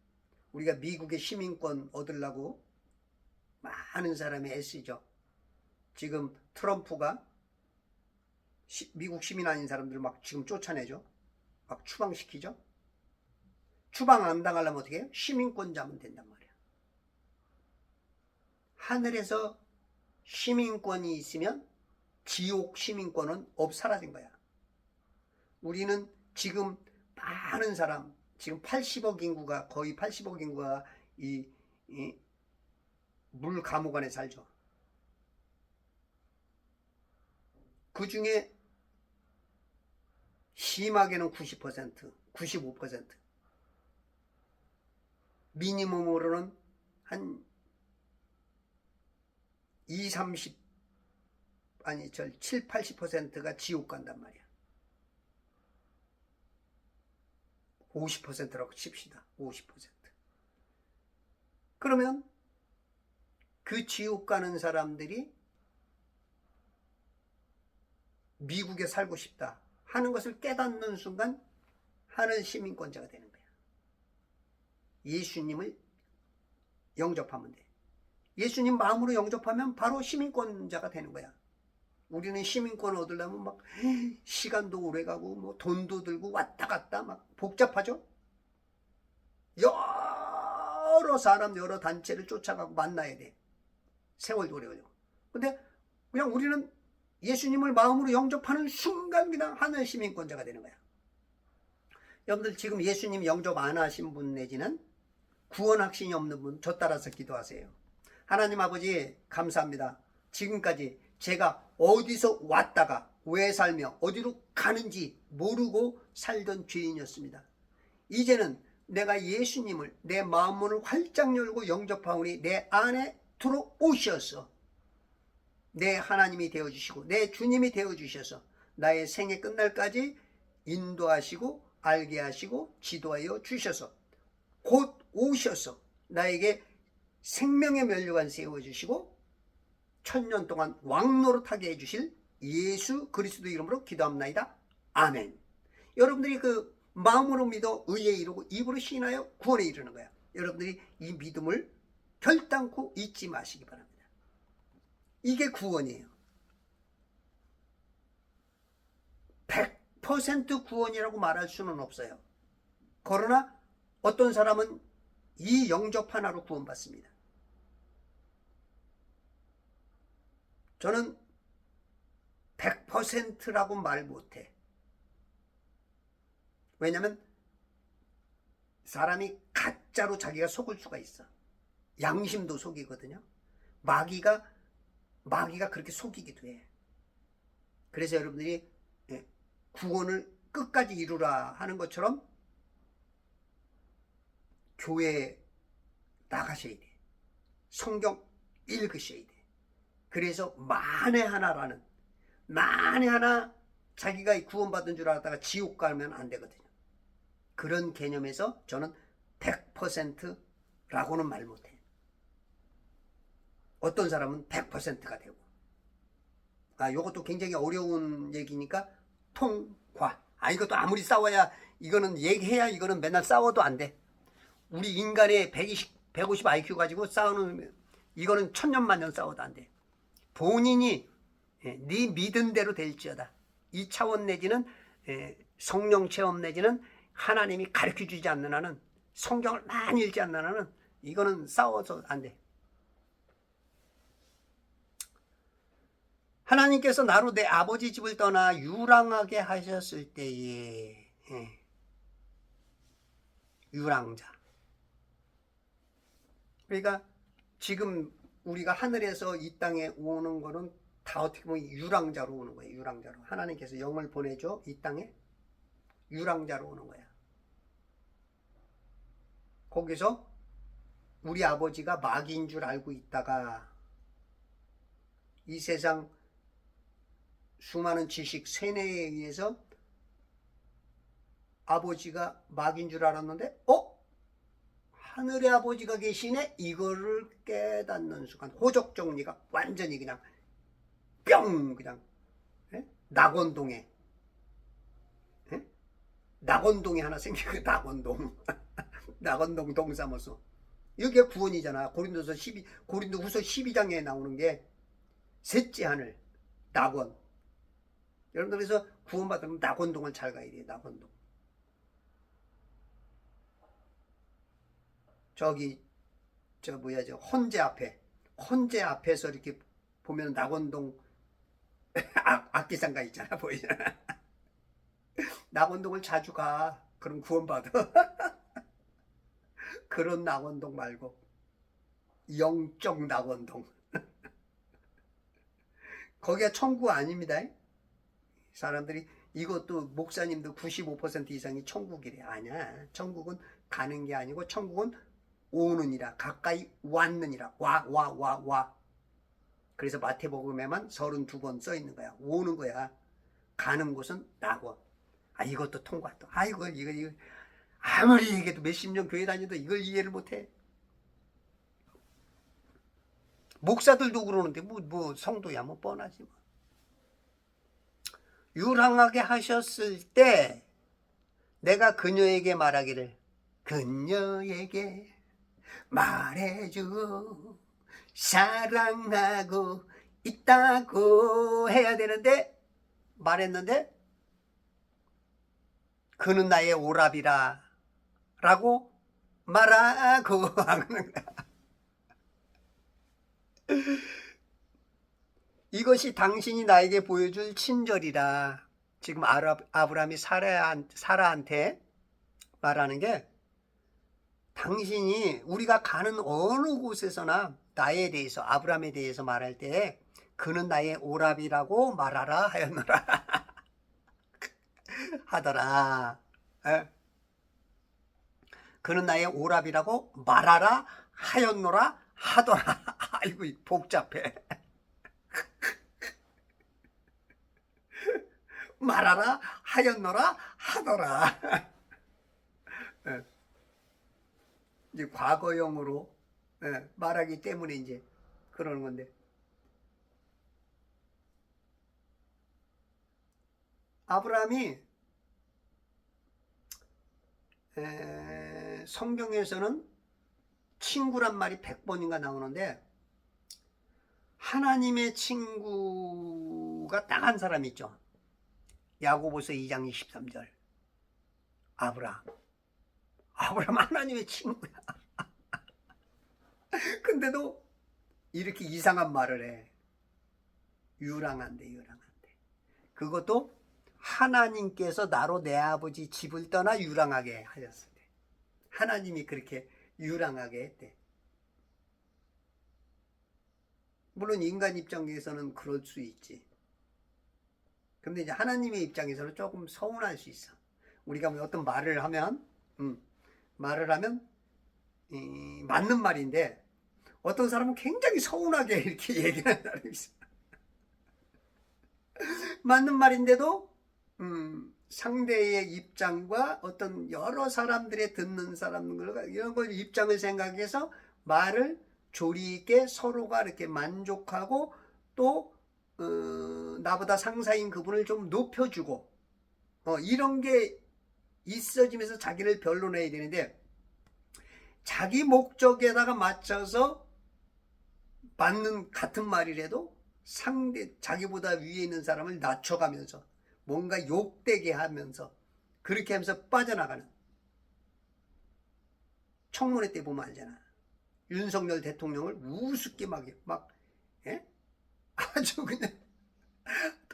우리가 미국의 시민권 얻으려고 많은 사람이 애쓰죠. 지금 트럼프가 미국 시민 아닌 사람들 막 지금 쫓아내죠. 막 추방시키죠. 추방 안 당하려면 어떻게 해요? 시민권자면 된단 말이야. 하늘에서 시민권이 있으면 지옥 시민권은 사라진 거야. 우리는 지금 많은 사람, 지금 80억 인구가, 거의 80억 인구가 이 물 감옥 안에 살죠. 그 중에 심하게는 90%, 95%, 미니멈으로는 한 7, 80%가 지옥 간단 말이야. 50%라고 칩시다. 50%. 그러면 그 지옥 가는 사람들이 미국에 살고 싶다 하는 것을 깨닫는 순간 하늘 시민권자가 되는 거야. 예수님을 영접하면 돼. 예수님 마음으로 영접하면 바로 시민권자가 되는 거야. 우리는 시민권을 얻으려면 막 시간도 오래 가고 뭐 돈도 들고 왔다 갔다 막 복잡하죠. 여러 사람 여러 단체를 쫓아가고 만나야 돼. 세월도 오래 걸려. 근데 그냥 우리는 예수님을 마음으로 영접하는 순간 그냥 하늘 시민권자가 되는 거야. 여러분들 지금 예수님 영접 안 하신 분 내지는 구원 확신이 없는 분, 저 따라서 기도하세요. 하나님 아버지 감사합니다. 지금까지 제가 어디서 왔다가 왜 살며 어디로 가는지 모르고 살던 죄인이었습니다. 이제는 내가 예수님을 내 마음문을 활짝 열고 영접하오니 내 안에 들어오셔서 내 하나님이 되어주시고 내 주님이 되어주셔서 나의 생애 끝날까지 인도하시고 알게 하시고 지도하여 주셔서 곧 오셔서 나에게 생명의 면류관 세워주시고 천년 동안 왕노릇하게 해주실 예수 그리스도 이름으로 기도합나이다. 아멘. 여러분들이 그 마음으로 믿어 의에 이르고 입으로 시인하여 구원에 이르는 거야. 여러분들이 이 믿음을 결단코 잊지 마시기 바랍니다. 이게 구원이에요. 100% 구원이라고 말할 수는 없어요. 그러나 어떤 사람은 이 영접 하나로 구원받습니다. 저는 100%라고 말 못해. 왜냐면 사람이 가짜로 자기가 속을 수가 있어. 양심도 속이거든요. 마귀가 그렇게 속이기도 해. 그래서 여러분들이 구원을 끝까지 이루라 하는 것처럼 교회에 나가셔야 돼. 성경 읽으셔야 돼. 그래서 만에 하나 자기가 구원받은 줄 알았다가 지옥 가면 안 되거든요. 그런 개념에서 저는 100%라고는 말 못해. 어떤 사람은 100%가 되고. 이것도 굉장히 어려운 얘기니까 통과. 이것도 아무리 싸워야 이거는 얘기해야 이거는 맨날 싸워도 안 돼. 우리 인간의 150 IQ 가지고 싸우는 이거는 천년만년 싸워도 안 돼. 본인이 네 믿은 대로 될지어다. 이 차원 내지는 성령 체험 내지는 하나님이 가르쳐주지 않는 한은 성경을 많이 읽지 않는 한은 이거는 싸워서 안 돼. 하나님께서 나로 내 아버지 집을 떠나 유랑하게 하셨을 때에 유랑자 그러니까 지금 우리가 하늘에서 이 땅에 오는 거는 다 어떻게 보면 유랑자로 오는 거예요. 유랑자로. 하나님께서 영을 보내줘 이 땅에 유랑자로 오는 거야. 거기서 우리 아버지가 마귀인 줄 알고 있다가 이 세상 수많은 지식 세뇌에 의해서 아버지가 마귀인 줄 알았는데 하늘에 아버지가 계시네. 이거를 깨닫는 순간 호적 정리가 완전히 그냥 뿅 그냥 낙원동에 낙원동이 하나 생기고 낙원동 낙원동 동사무소 이게 구원이잖아. 고린도후서 12장에 나오는 게 셋째 하늘 낙원. 여러분들 그래서 구원받으면 낙원동을 잘 가야 돼요. 낙원동. 저기 헌재 앞에서 이렇게 보면 낙원동 악기상가 있잖아. 보이잖아. 낙원동을 자주 가. 그럼 구원받아. 그런 낙원동 말고 영적 낙원동. 거기가 천국 아닙니다. 사람들이 이것도 목사님도 95% 이상이 천국이래. 아니야. 천국은 가는 게 아니고 천국은 오느니라. 가까이 왔느니라. 와. 그래서 마태복음에만 32번 써 있는 거야. 오는 거야. 가는 곳은 낙원. 이것도 통과 또. 이거 아무리 얘기해도 몇십 년 교회 다녀도 이걸 이해를 못해. 목사들도 그러는데 뭐 성도야 뭐 뻔하지 뭐. 유랑하게 하셨을 때 내가 그녀에게 말하기를 그녀에게 말해줘 사랑하고 있다고 해야 되는데 말했는데 그는 나의 오랍이라 라고 말하고 하는 거야. 이것이 당신이 나에게 보여줄 친절이라. 지금 아브라함이 사라한테 말하는 게 당신이 우리가 가는 어느 곳에서나 나에 대해서 아브라함에 대해서 말할 때 그는 나의 오랍이라고 말하라 하였노라 하더라. 그는 나의 오랍이라고 말하라 하였노라 하더라. 아이고 복잡해. 말하라 하였노라 하더라. 이제 과거형으로 말하기 때문에 이제 그러는 건데 아브라함이 성경에서는 친구란 말이 100번인가 나오는데 하나님의 친구가 딱 한 사람 있죠. 야고보서 2장 23절 아브라함 하나님의 친구야. 근데도 이렇게 이상한 말을 해. 유랑한데. 그것도 하나님께서 나로 내 아버지 집을 떠나 유랑하게 하셨을 때 하나님이 그렇게 유랑하게 했대. 물론 인간 입장에서는 그럴 수 있지. 근데 이제 하나님의 입장에서는 조금 서운할 수 있어. 우리가 뭐 어떤 말을 하면 맞는 말인데 어떤 사람은 굉장히 서운하게 이렇게 얘기하는 사람이 있어. 맞는 말인데도 상대의 입장과 어떤 여러 사람들의 듣는 사람들 이런 걸 입장을 생각해서 말을 조리 있게 서로가 이렇게 만족하고 또 나보다 상사인 그분을 좀 높여주고 이런 게 있어지면서 자기를 변론해야 되는데 자기 목적에다가 맞춰서 맞는 같은 말이라도 자기보다 위에 있는 사람을 낮춰가면서 뭔가 욕되게 하면서 그렇게 하면서 빠져나가는. 청문회 때 보면 알잖아. 윤석열 대통령을 우습게 아주 그냥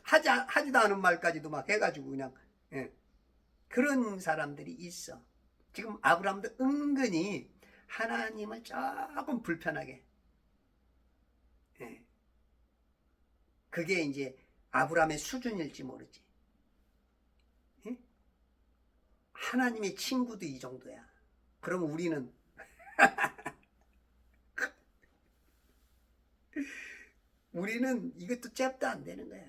하지도 않은 말까지도 막 해가지고 그냥 그런 사람들이 있어. 지금 아브라함도 은근히 하나님을 조금 불편하게. 예. 그게 이제 아브라함의 수준일지 모르지. 예? 하나님의 친구도 이 정도야. 그럼 우리는 이것도 잽도 안 되는 거야.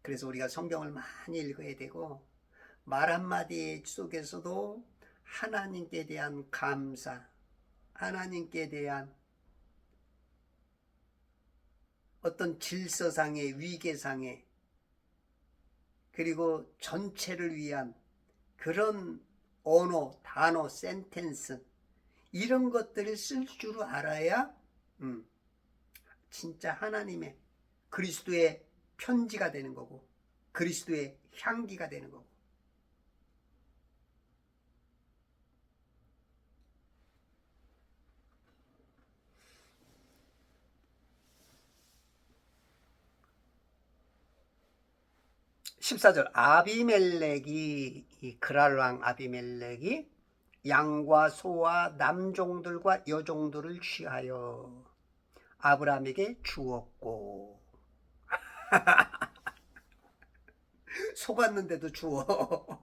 그래서 우리가 성경을 많이 읽어야 되고, 말 한마디 속에서도 하나님께 대한 감사, 하나님께 대한 어떤 질서상의, 위계상의, 그리고 전체를 위한 그런 언어, 단어, 센텐스, 이런 것들을 쓸 줄 알아야 진짜 하나님의, 그리스도의 편지가 되는 거고, 그리스도의 향기가 되는 거고. 14절, 아비멜렉이, 이 그랄 왕 아비멜렉이 양과 소와 남종들과 여종들을 취하여 아브라함에게 주었고, 속았는데도 주어.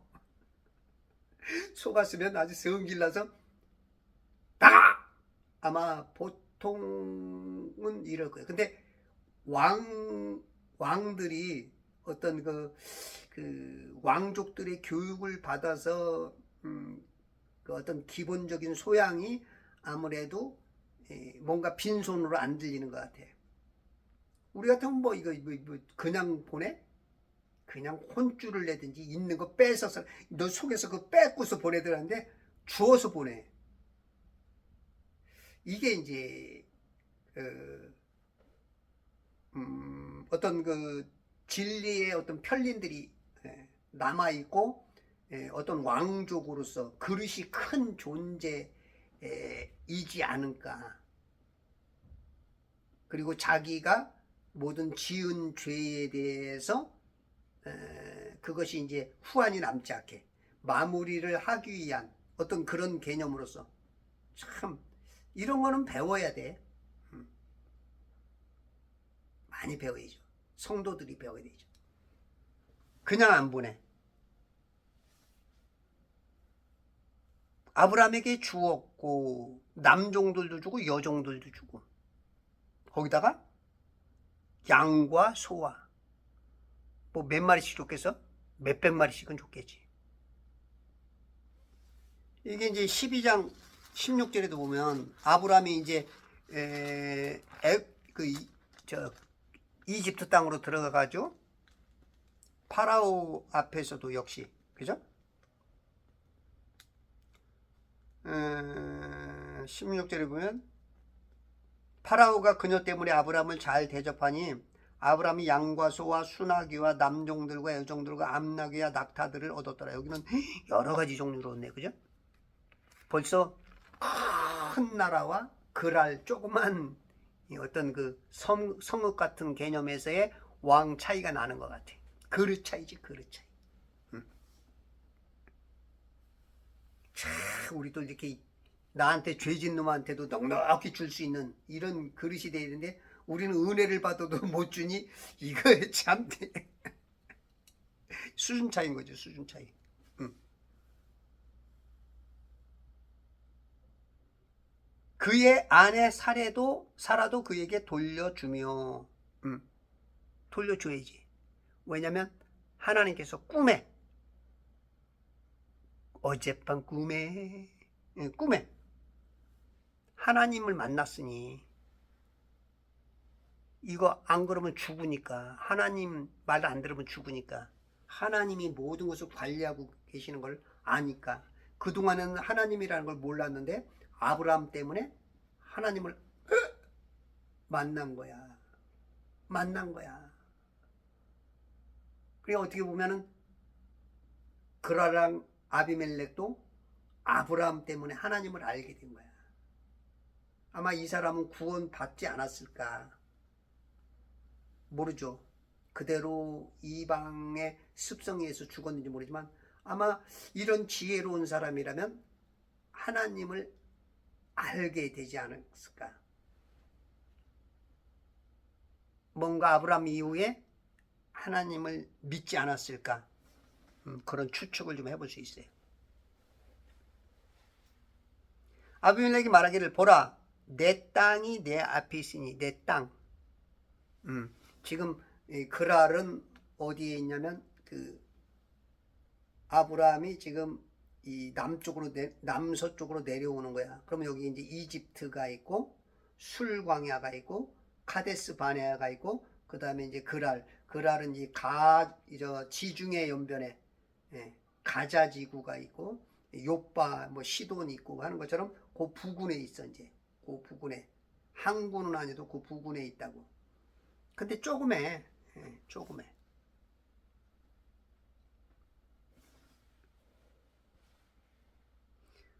속았으면 아주 성질나서 나가! 아마 보통은 이럴 거예요. 근데 왕들이 어떤 그 왕족들의 교육을 받아서 그 어떤 기본적인 소양이 아무래도 뭔가 빈손으로 안 들리는 것 같아. 우리 같으면 뭐 이거 그냥 보내? 그냥 혼쭐을 내든지 있는 거 뺏어서 너 속에서 그거 뺏고서 보내더라는데 주워서 보내. 이게 이제 어떤 그 진리의 어떤 편린들이 남아있고, 어떤 왕족으로서 그릇이 큰 존재이지 않을까. 그리고 자기가 모든 지은 죄에 대해서 그것이 이제 후환이 남지 않게 마무리를 하기 위한 어떤 그런 개념으로서, 참 이런 거는 배워야 돼. 많이 배워야죠. 성도들이 배워야 되죠. 그냥 안 보내. 아브라함에게 주었고, 남종들도 주고 여종들도 주고, 거기다가 양과 소와 뭐 몇 마리씩 줬겠어? 몇백 마리씩은 줬겠지. 이게 이제 12장 16절에도 보면 아브라함이 이제 이집트 땅으로 들어가가지고 파라오 앞에서도 역시, 그죠? 16절에 보면 파라오가 그녀 때문에 아브라함을 잘 대접하니 아브라함이 양과 소와 수나귀와 남종들과 여종들과 암나귀와 낙타들을 얻었더라. 여기는 여러 가지 종류로 얻네, 그죠? 벌써 큰 나라와 그랄 조그만 어떤 그 성읍 같은 개념에서의 왕 차이가 나는 것 같아. 그릇 차이지, 그릇 차이. 참 우리도 이렇게 나한테 죄진 놈한테도 넉넉히 줄 수 있는 이런 그릇이 돼야 되는데, 우리는 은혜를 받아도 못 주니 이거 참 수준 차이인 거죠, 수준 차이. 그의 아내 살아도 그에게 돌려주며, 돌려줘야지. 왜냐면 하나님께서 어젯밤 꿈에 하나님을 만났으니, 이거 안 그러면 죽으니까, 하나님 말 안 들으면 죽으니까, 하나님이 모든 것을 관리하고 계시는 걸 아니까, 그동안은 하나님이라는 걸 몰랐는데 아브라함 때문에 하나님을 만난 거야. 그래, 어떻게 보면은 그라랑 아비멜렉도 아브라함 때문에 하나님을 알게 된 거야. 아마 이 사람은 구원 받지 않았을까 모르죠. 그대로 이방의 습성에 의해서 죽었는지 모르지만, 아마 이런 지혜로운 사람이라면 하나님을 알게 되지 않았을까? 뭔가 아브라함 이후에 하나님을 믿지 않았을까? 그런 추측을 좀 해볼 수 있어요. 아비멜렉이 말하기를 보라 내 땅이 내 앞에 있으니 내 땅. 지금 그랄은 어디에 있냐면 그 아브라함이 지금 이 남서쪽으로 내려오는 거야. 그러면 여기 이제 이집트가 있고 술광야가 있고 카데스 바네아가 있고 그 다음에 이제 그랄은 이제 지중해 연변에 가자 지구가 있고 요빠 뭐 시돈이 있고 하는 것처럼 그 부근에 있어. 이제 그 부근에 항구는 아니도 그 부근에 있다고. 근데 조금해.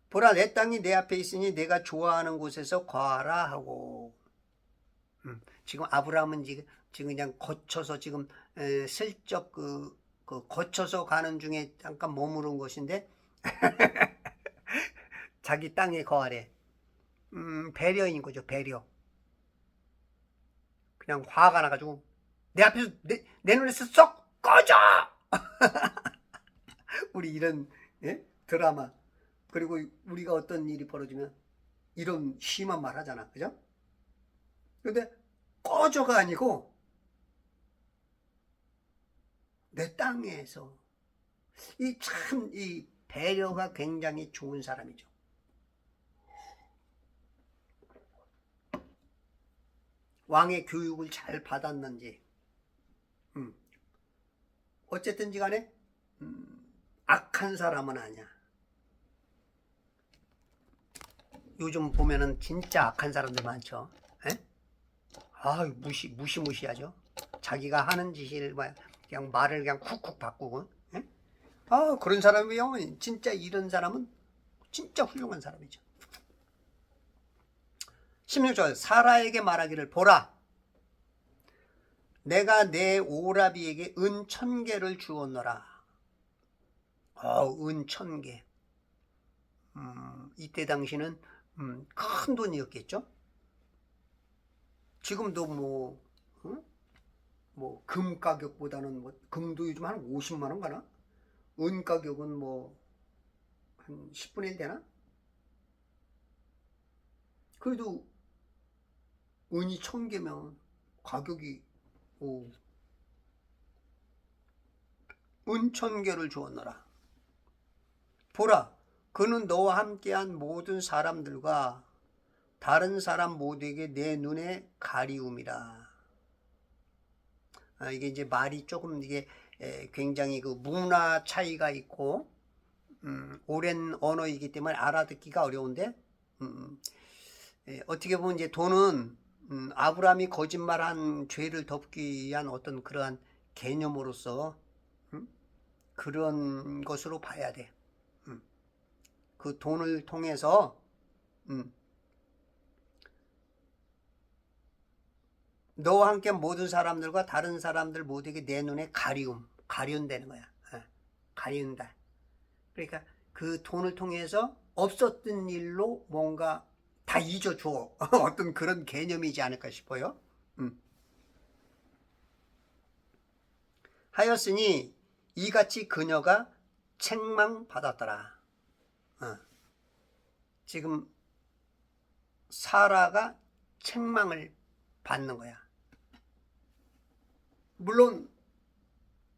보라 내 땅이 내 앞에 있으니 내가 좋아하는 곳에서 거하라 하고. 지금 아브라함은 지금 그냥 거쳐서 지금 슬쩍 그 거쳐서 가는 중에 잠깐 머무른 것인데 자기 땅에 거하래. 배려인 거죠. 배려. 그냥 화가 나가지고 내 앞에서 내 눈에서 쏙 꺼져. 우리 이런 드라마. 그리고 우리가 어떤 일이 벌어지면 이런 심한 말 하잖아. 그죠? 근데 꺼져가 아니고 내 땅에서 이 배려가 굉장히 좋은 사람이죠. 왕의 교육을 잘 받았는지 어쨌든지 간에 악한 사람은 아니야. 요즘 보면은 진짜 악한 사람들 많죠. 무시무시하죠. 자기가 하는 짓을 그냥 말을 그냥 쿡쿡 바꾸고. 그런 사람이요. 진짜 이런 사람은 진짜 훌륭한 사람이죠. 16절 사라에게 말하기를 보라 내가 내 오라비에게 은 1000개를 주었노라. 은 1000개. 이때 당시는 큰 돈이었겠죠. 지금도 뭐 금 가격보다는 금도 요즘 한 50만 원 가나? 은 가격은 한 10분의 1 되나? 그래도 은이 1000개면 가격이 은 1000개를 주었노라. 보라 그는 너와 함께한 모든 사람들과 다른 사람 모두에게 내 눈에 가리움이라. 이게 이제 말이 조금 이게 굉장히 그 문화 차이가 있고 오랜 언어이기 때문에 알아듣기가 어려운데 어떻게 보면 이제 돈은 아브라함이 거짓말한 죄를 덮기 위한 어떤 그러한 개념으로서 그런 것으로 봐야 돼. 그 돈을 통해서 너와 함께 모든 사람들과 다른 사람들 모두에게 내 눈에 가리운다는 거야. 가리운다. 그러니까 그 돈을 통해서 없었던 일로 뭔가 다 잊어줘. 어떤 그런 개념이지 않을까 싶어요. 하였으니 이같이 그녀가 책망받았더라. 지금 사라가 책망을 받는 거야. 물론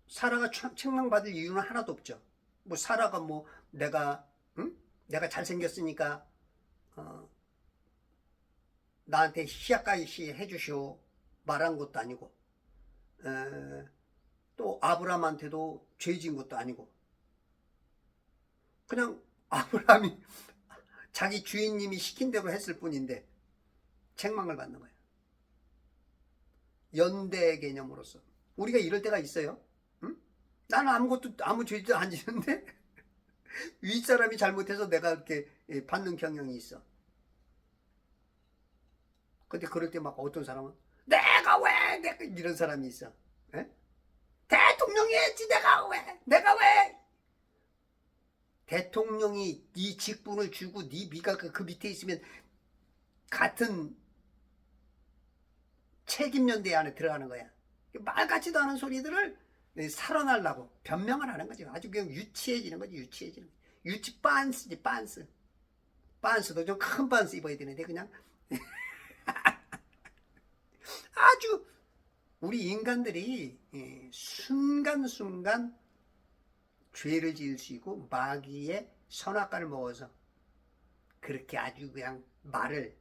사라가 책망받을 이유는 하나도 없죠. 사라가 내가 잘생겼으니까 나한테 히야카이시 해주시오 말한 것도 아니고 또 아브라함한테도 죄진 것도 아니고 그냥 아브라함이 자기 주인님이 시킨 대로 했을 뿐인데 책망을 받는 거예요. 연대 개념으로서 우리가 이럴 때가 있어요. 나는 아무 죄도 안 지는데 윗사람이 잘못해서 내가 이렇게 받는 경향이 있어. 근데 그럴 때 막 어떤 사람은 내가 이런 사람이 있어. 대통령이 했지 내가 왜 대통령이 네 직분을 주고 네 미가 그 밑에 있으면 같은 책임연대 안에 들어가는 거야. 말 같지도 않은 소리들을 살아나려고 변명을 하는 거지. 아주 그냥 유치해지는 거지. 유치해지는 거지. 유치 빤스지, 빤스. 빤스도 좀 큰 빤스 입어야 되는데 그냥 아주 우리 인간들이 순간순간 죄를 지을 수 있고 마귀의 선악과를 먹어서 그렇게 아주 그냥 말을,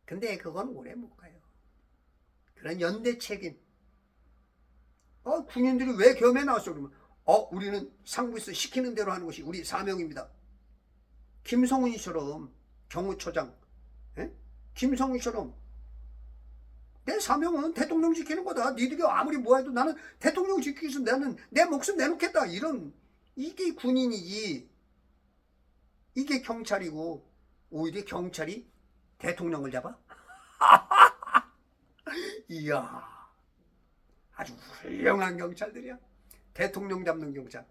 근데 그건 오래 못 가요. 그런 연대 책임. 군인들이 왜 겸해 나왔어? 그러면 우리는 상부에서 시키는 대로 하는 것이 우리 사명입니다. 김성훈이처럼 경호처장, 김성훈이처럼 내 사명은 대통령 지키는 거다. 니들이 아무리 뭐해도 나는 대통령 지키기 위해서 나는 내 목숨 내놓겠다. 이런, 이게 군인이지. 이게 경찰이고, 오히려 경찰이 대통령을 잡아? 이야, 아주 훌륭한 경찰들이야. 대통령 잡는 경찰.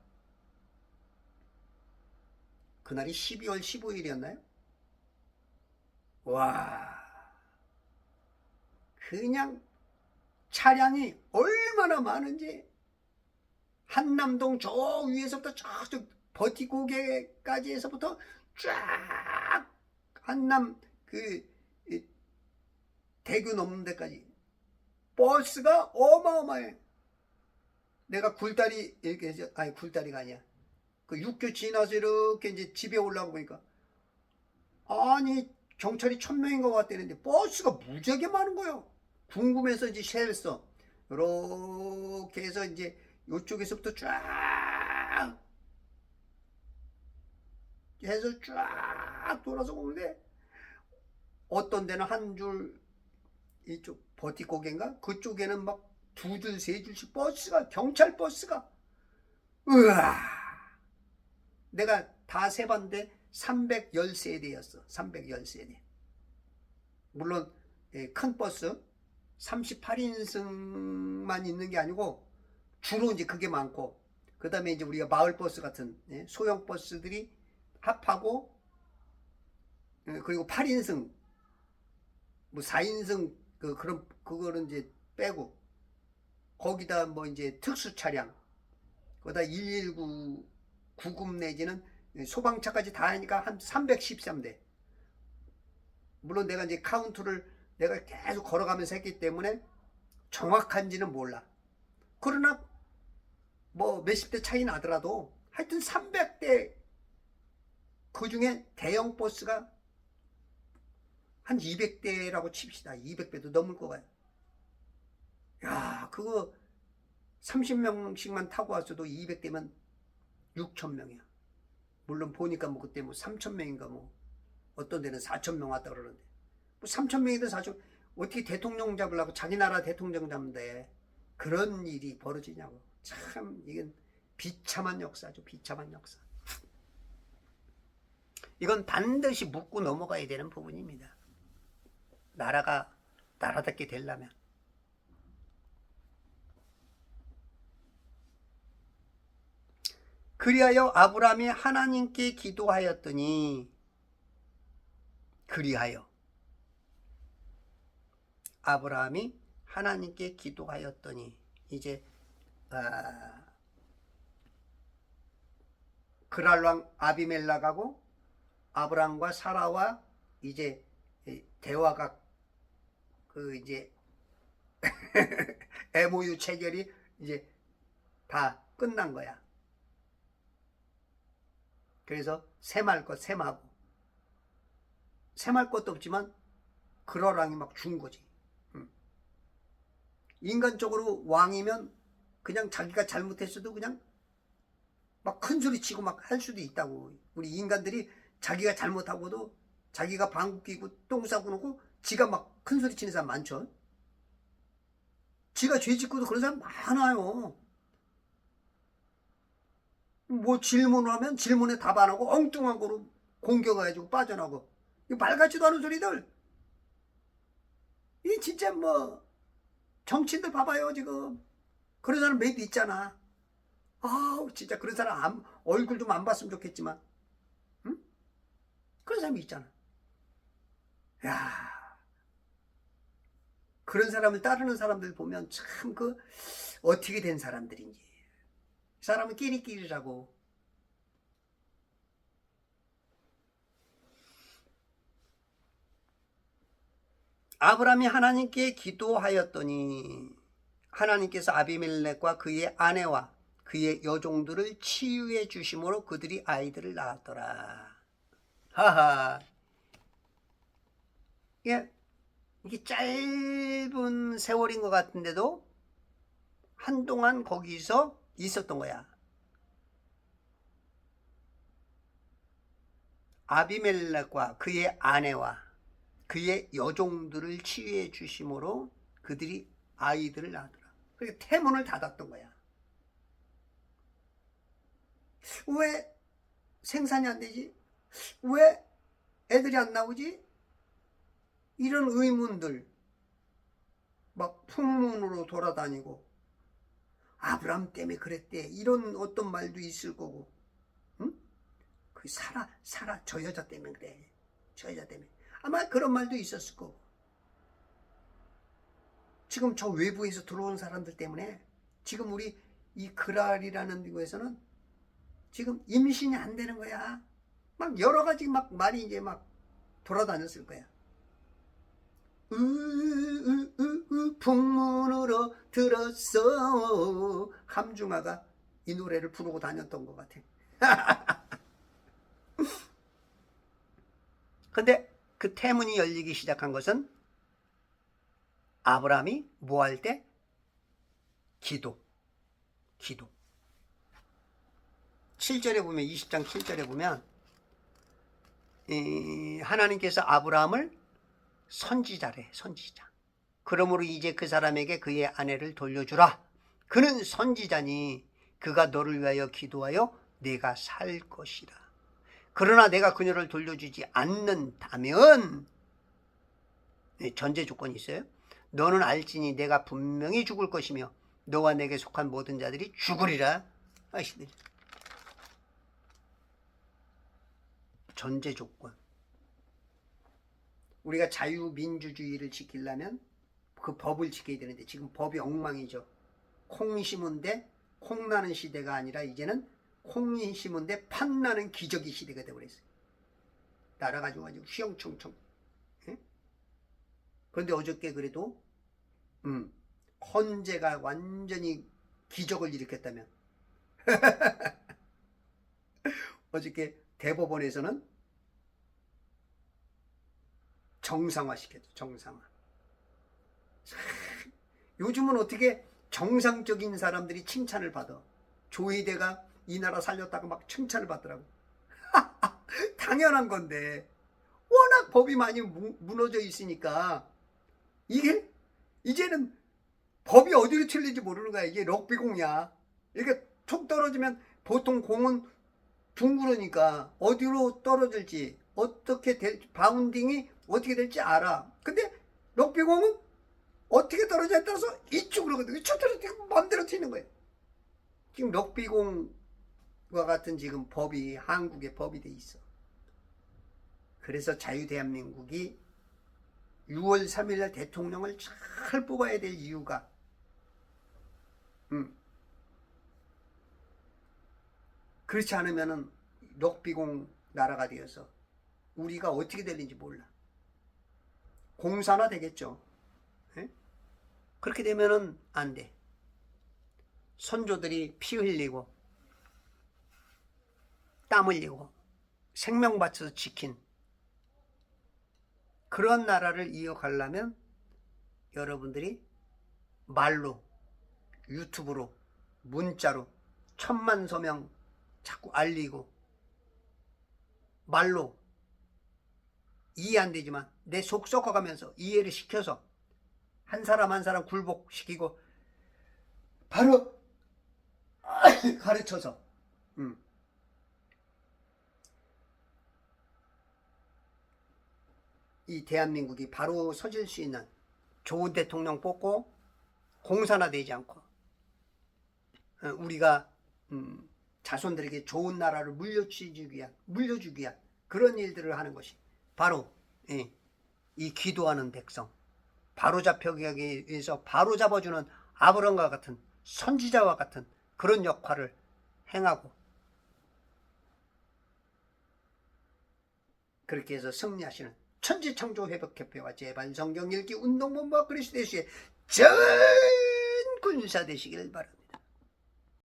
그날이 12월 15일이었나요? 와, 그냥 차량이 얼마나 많은지, 한남동 저 위에서부터 저쪽 버티고개까지 해서부터 쫙 한남 대교 넘는 데까지 버스가 어마어마해. 내가 굴다리 이렇게 해서, 아니 굴다리가 아니야, 그 육교 지나서 이렇게 이제 집에 올라가 보니까 아니 경찰이 1000명인 것 같다는데 버스가 무지하게 많은 거예요. 궁금해서 이제 쉐었어. 이렇게 해서 이제 이쪽에서부터 쫙 해서 쫙 돌아서 오는데 어떤 데는 한 줄, 이쪽 버티고개인가 그쪽에는 막 두 줄 세 줄씩 버스가, 경찰 버스가, 으아, 내가 다 세봤는데 310세대였어. 310세대. 물론 큰 버스 38인승만 있는 게 아니고 주로 이제 그게 많고, 그 다음에 이제 우리가 마을버스 같은 소형 버스들이 합하고, 그리고 8인승, 뭐 4인승, 그거는 이제 빼고, 거기다 뭐 이제 특수 차량, 거기다 119 구급 내지는 소방차까지 다 하니까 한 313대. 물론 내가 이제 카운트를 내가 계속 걸어가면서 했기 때문에 정확한지는 몰라. 그러나 뭐 몇십 대 차이 나더라도 하여튼 300대, 그 중에 대형 버스가 한 200대라고 칩시다. 200대도 넘을 거예요. 야, 그거 30명씩만 타고 왔어도 200대면 6,000명이야. 물론 보니까 뭐 그때 뭐 3,000명인가 뭐 어떤 데는 4,000명 왔다 그러는데, 뭐 3,000명이든 4,000명, 어떻게 대통령 잡으려고 자기 나라 대통령 잡는데 그런 일이 벌어지냐고. 참 이건 비참한 역사죠. 비참한 역사. 이건 반드시 묻고 넘어가야 되는 부분입니다. 나라가 나라답게 되려면. 그리하여 아브라함이 하나님께 기도하였더니, 그리하여 아브라함이 하나님께 기도하였더니, 이제 그랄 왕 아비멜렉하고 아브라함과 사라와 이제 대화가 이제 MOU 체결이 이제 다 끝난 거야. 그래서 셈할 것 셈하고, 셈할 것도 없지만 그랄 왕이 막 준 거지. 인간적으로 왕이면 그냥 자기가 잘못했어도 그냥 막 큰 소리 치고 막 할 수도 있다고. 우리 인간들이 자기가 잘못하고도 자기가 방귀 뀌고 똥 싸고 놓고 지가 막 큰 소리 치는 사람 많죠. 지가 죄 짓고도 그런 사람 많아요. 뭐 질문을 하면 질문에 답 안 하고 엉뚱한 거로 공격해가지고 빠져나고, 말 같지도 않은 소리들. 이 진짜 뭐 정치인들 봐봐요. 지금 그런 사람 몇 있잖아. 아우 진짜 그런 사람 얼굴 좀 안 봤으면 좋겠지만, 응? 그런 사람이 있잖아. 야, 그런 사람을 따르는 사람들 보면 참 어떻게 된 사람들인지. 사람은 끼리끼리라고. 아브라함이 하나님께 기도하였더니 하나님께서 아비멜렉과 그의 아내와 그의 여종들을 치유해 주심으로 그들이 아이들을 낳았더라. 하하. 이게 짧은 세월인 것 같은데도 한동안 거기서 있었던 거야. 아비멜렉과 그의 아내와 그의 여종들을 치유해 주심으로 그들이 아이들을 낳았더라. 그러니까 태문을 닫았던 거야. 왜 생산이 안 되지? 왜 애들이 안 나오지? 이런 의문들. 막 풍문으로 돌아다니고 아브라함 때문에 그랬대. 이런 어떤 말도 있을 거고. 응? 그 사라 저 여자 때문에 그래. 저 여자 때문에. 아마 그런 말도 있었을 거고. 지금 저 외부에서 들어온 사람들 때문에 지금 우리 이 그랄이라는 미국에서는 지금 임신이 안 되는 거야. 막 여러 가지 막 말이 이제 막 돌아다녔을 거야. 풍문으로 들었어. 함중아가 이 노래를 부르고 다녔던 것 같아. 근데 그 태문이 열리기 시작한 것은 아브라함이 뭐 할 때? 기도. 7절에 보면 20장 7절에 보면 하나님께서 아브라함을 선지자래. 선지자. 그러므로 이제 그 사람에게 그의 아내를 돌려주라. 그는 선지자니 그가 너를 위하여 기도하여 내가 살 것이라. 그러나 내가 그녀를 돌려주지 않는다면 전제 조건이 있어요. 너는 알지니 내가 분명히 죽을 것이며 너와 내게 속한 모든 자들이 죽으리라 하시더니. 전제 조건. 우리가 자유민주주의를 지키려면 그 법을 지켜야 되는데 지금 법이 엉망이죠. 콩 심은데 콩 나는 시대가 아니라 이제는 콩이 심은데 팥 나는 기저귀 시대가 되어버렸어요. 나라가 좋아지고 휘영청청. 예? 그런데 어저께 그래도 헌재가 완전히 기적을 일으켰다면 어저께 대법원에서는 정상화시켰죠. 정상화. 요즘은 어떻게 정상적인 사람들이 칭찬을 받아. 조이대가 이 나라 살렸다가 막 칭찬을 받더라고. 당연한 건데 워낙 법이 많이 무너져 있으니까 이게 이제는 법이 어디로 튈는지 모르는 거야. 이게 럭비공이야. 이렇게 툭 떨어지면 보통 공은 둥그러니까 어디로 떨어질지 어떻게 될지 바운딩이 어떻게 될지 알아. 근데 럭비공은 어떻게 떨어져야 따라서 이쪽으로 가도 저쪽으로 마음대로 튀는 거예요. 지금 럭비공과 같은 지금 법이 한국에 법이 돼 있어. 그래서 자유대한민국이 6월 3일날 대통령을 잘 뽑아야 될 이유가 그렇지 않으면은 럭비공 나라가 되어서 우리가 어떻게 될는지 몰라. 공산화 되겠죠. 에? 그렇게 되면은 안 돼. 선조들이 피 흘리고 땀 흘리고 생명 바쳐서 지킨 그런 나라를 이어가려면 여러분들이 말로, 유튜브로, 문자로 1000만 서명 자꾸 알리고 말로 이해 안 되지만 내 속 썩어가면서 이해를 시켜서 한 사람 한 사람 굴복시키고 바로 가르쳐서 이 대한민국이 바로 서질 수 있는 좋은 대통령 뽑고 공산화되지 않고 우리가 자손들에게 좋은 나라를 물려주기 위한 그런 일들을 하는 것이 바로 이 기도하는 백성, 바로잡혀가기 위해서 바로잡아주는 아브라함과 같은 선지자와 같은 그런 역할을 행하고, 그렇게 해서 승리하시는 천지창조회복협회와 재반성경 읽기 운동본부와 그리스도 예수의 전 군사 되시기를 바랍니다.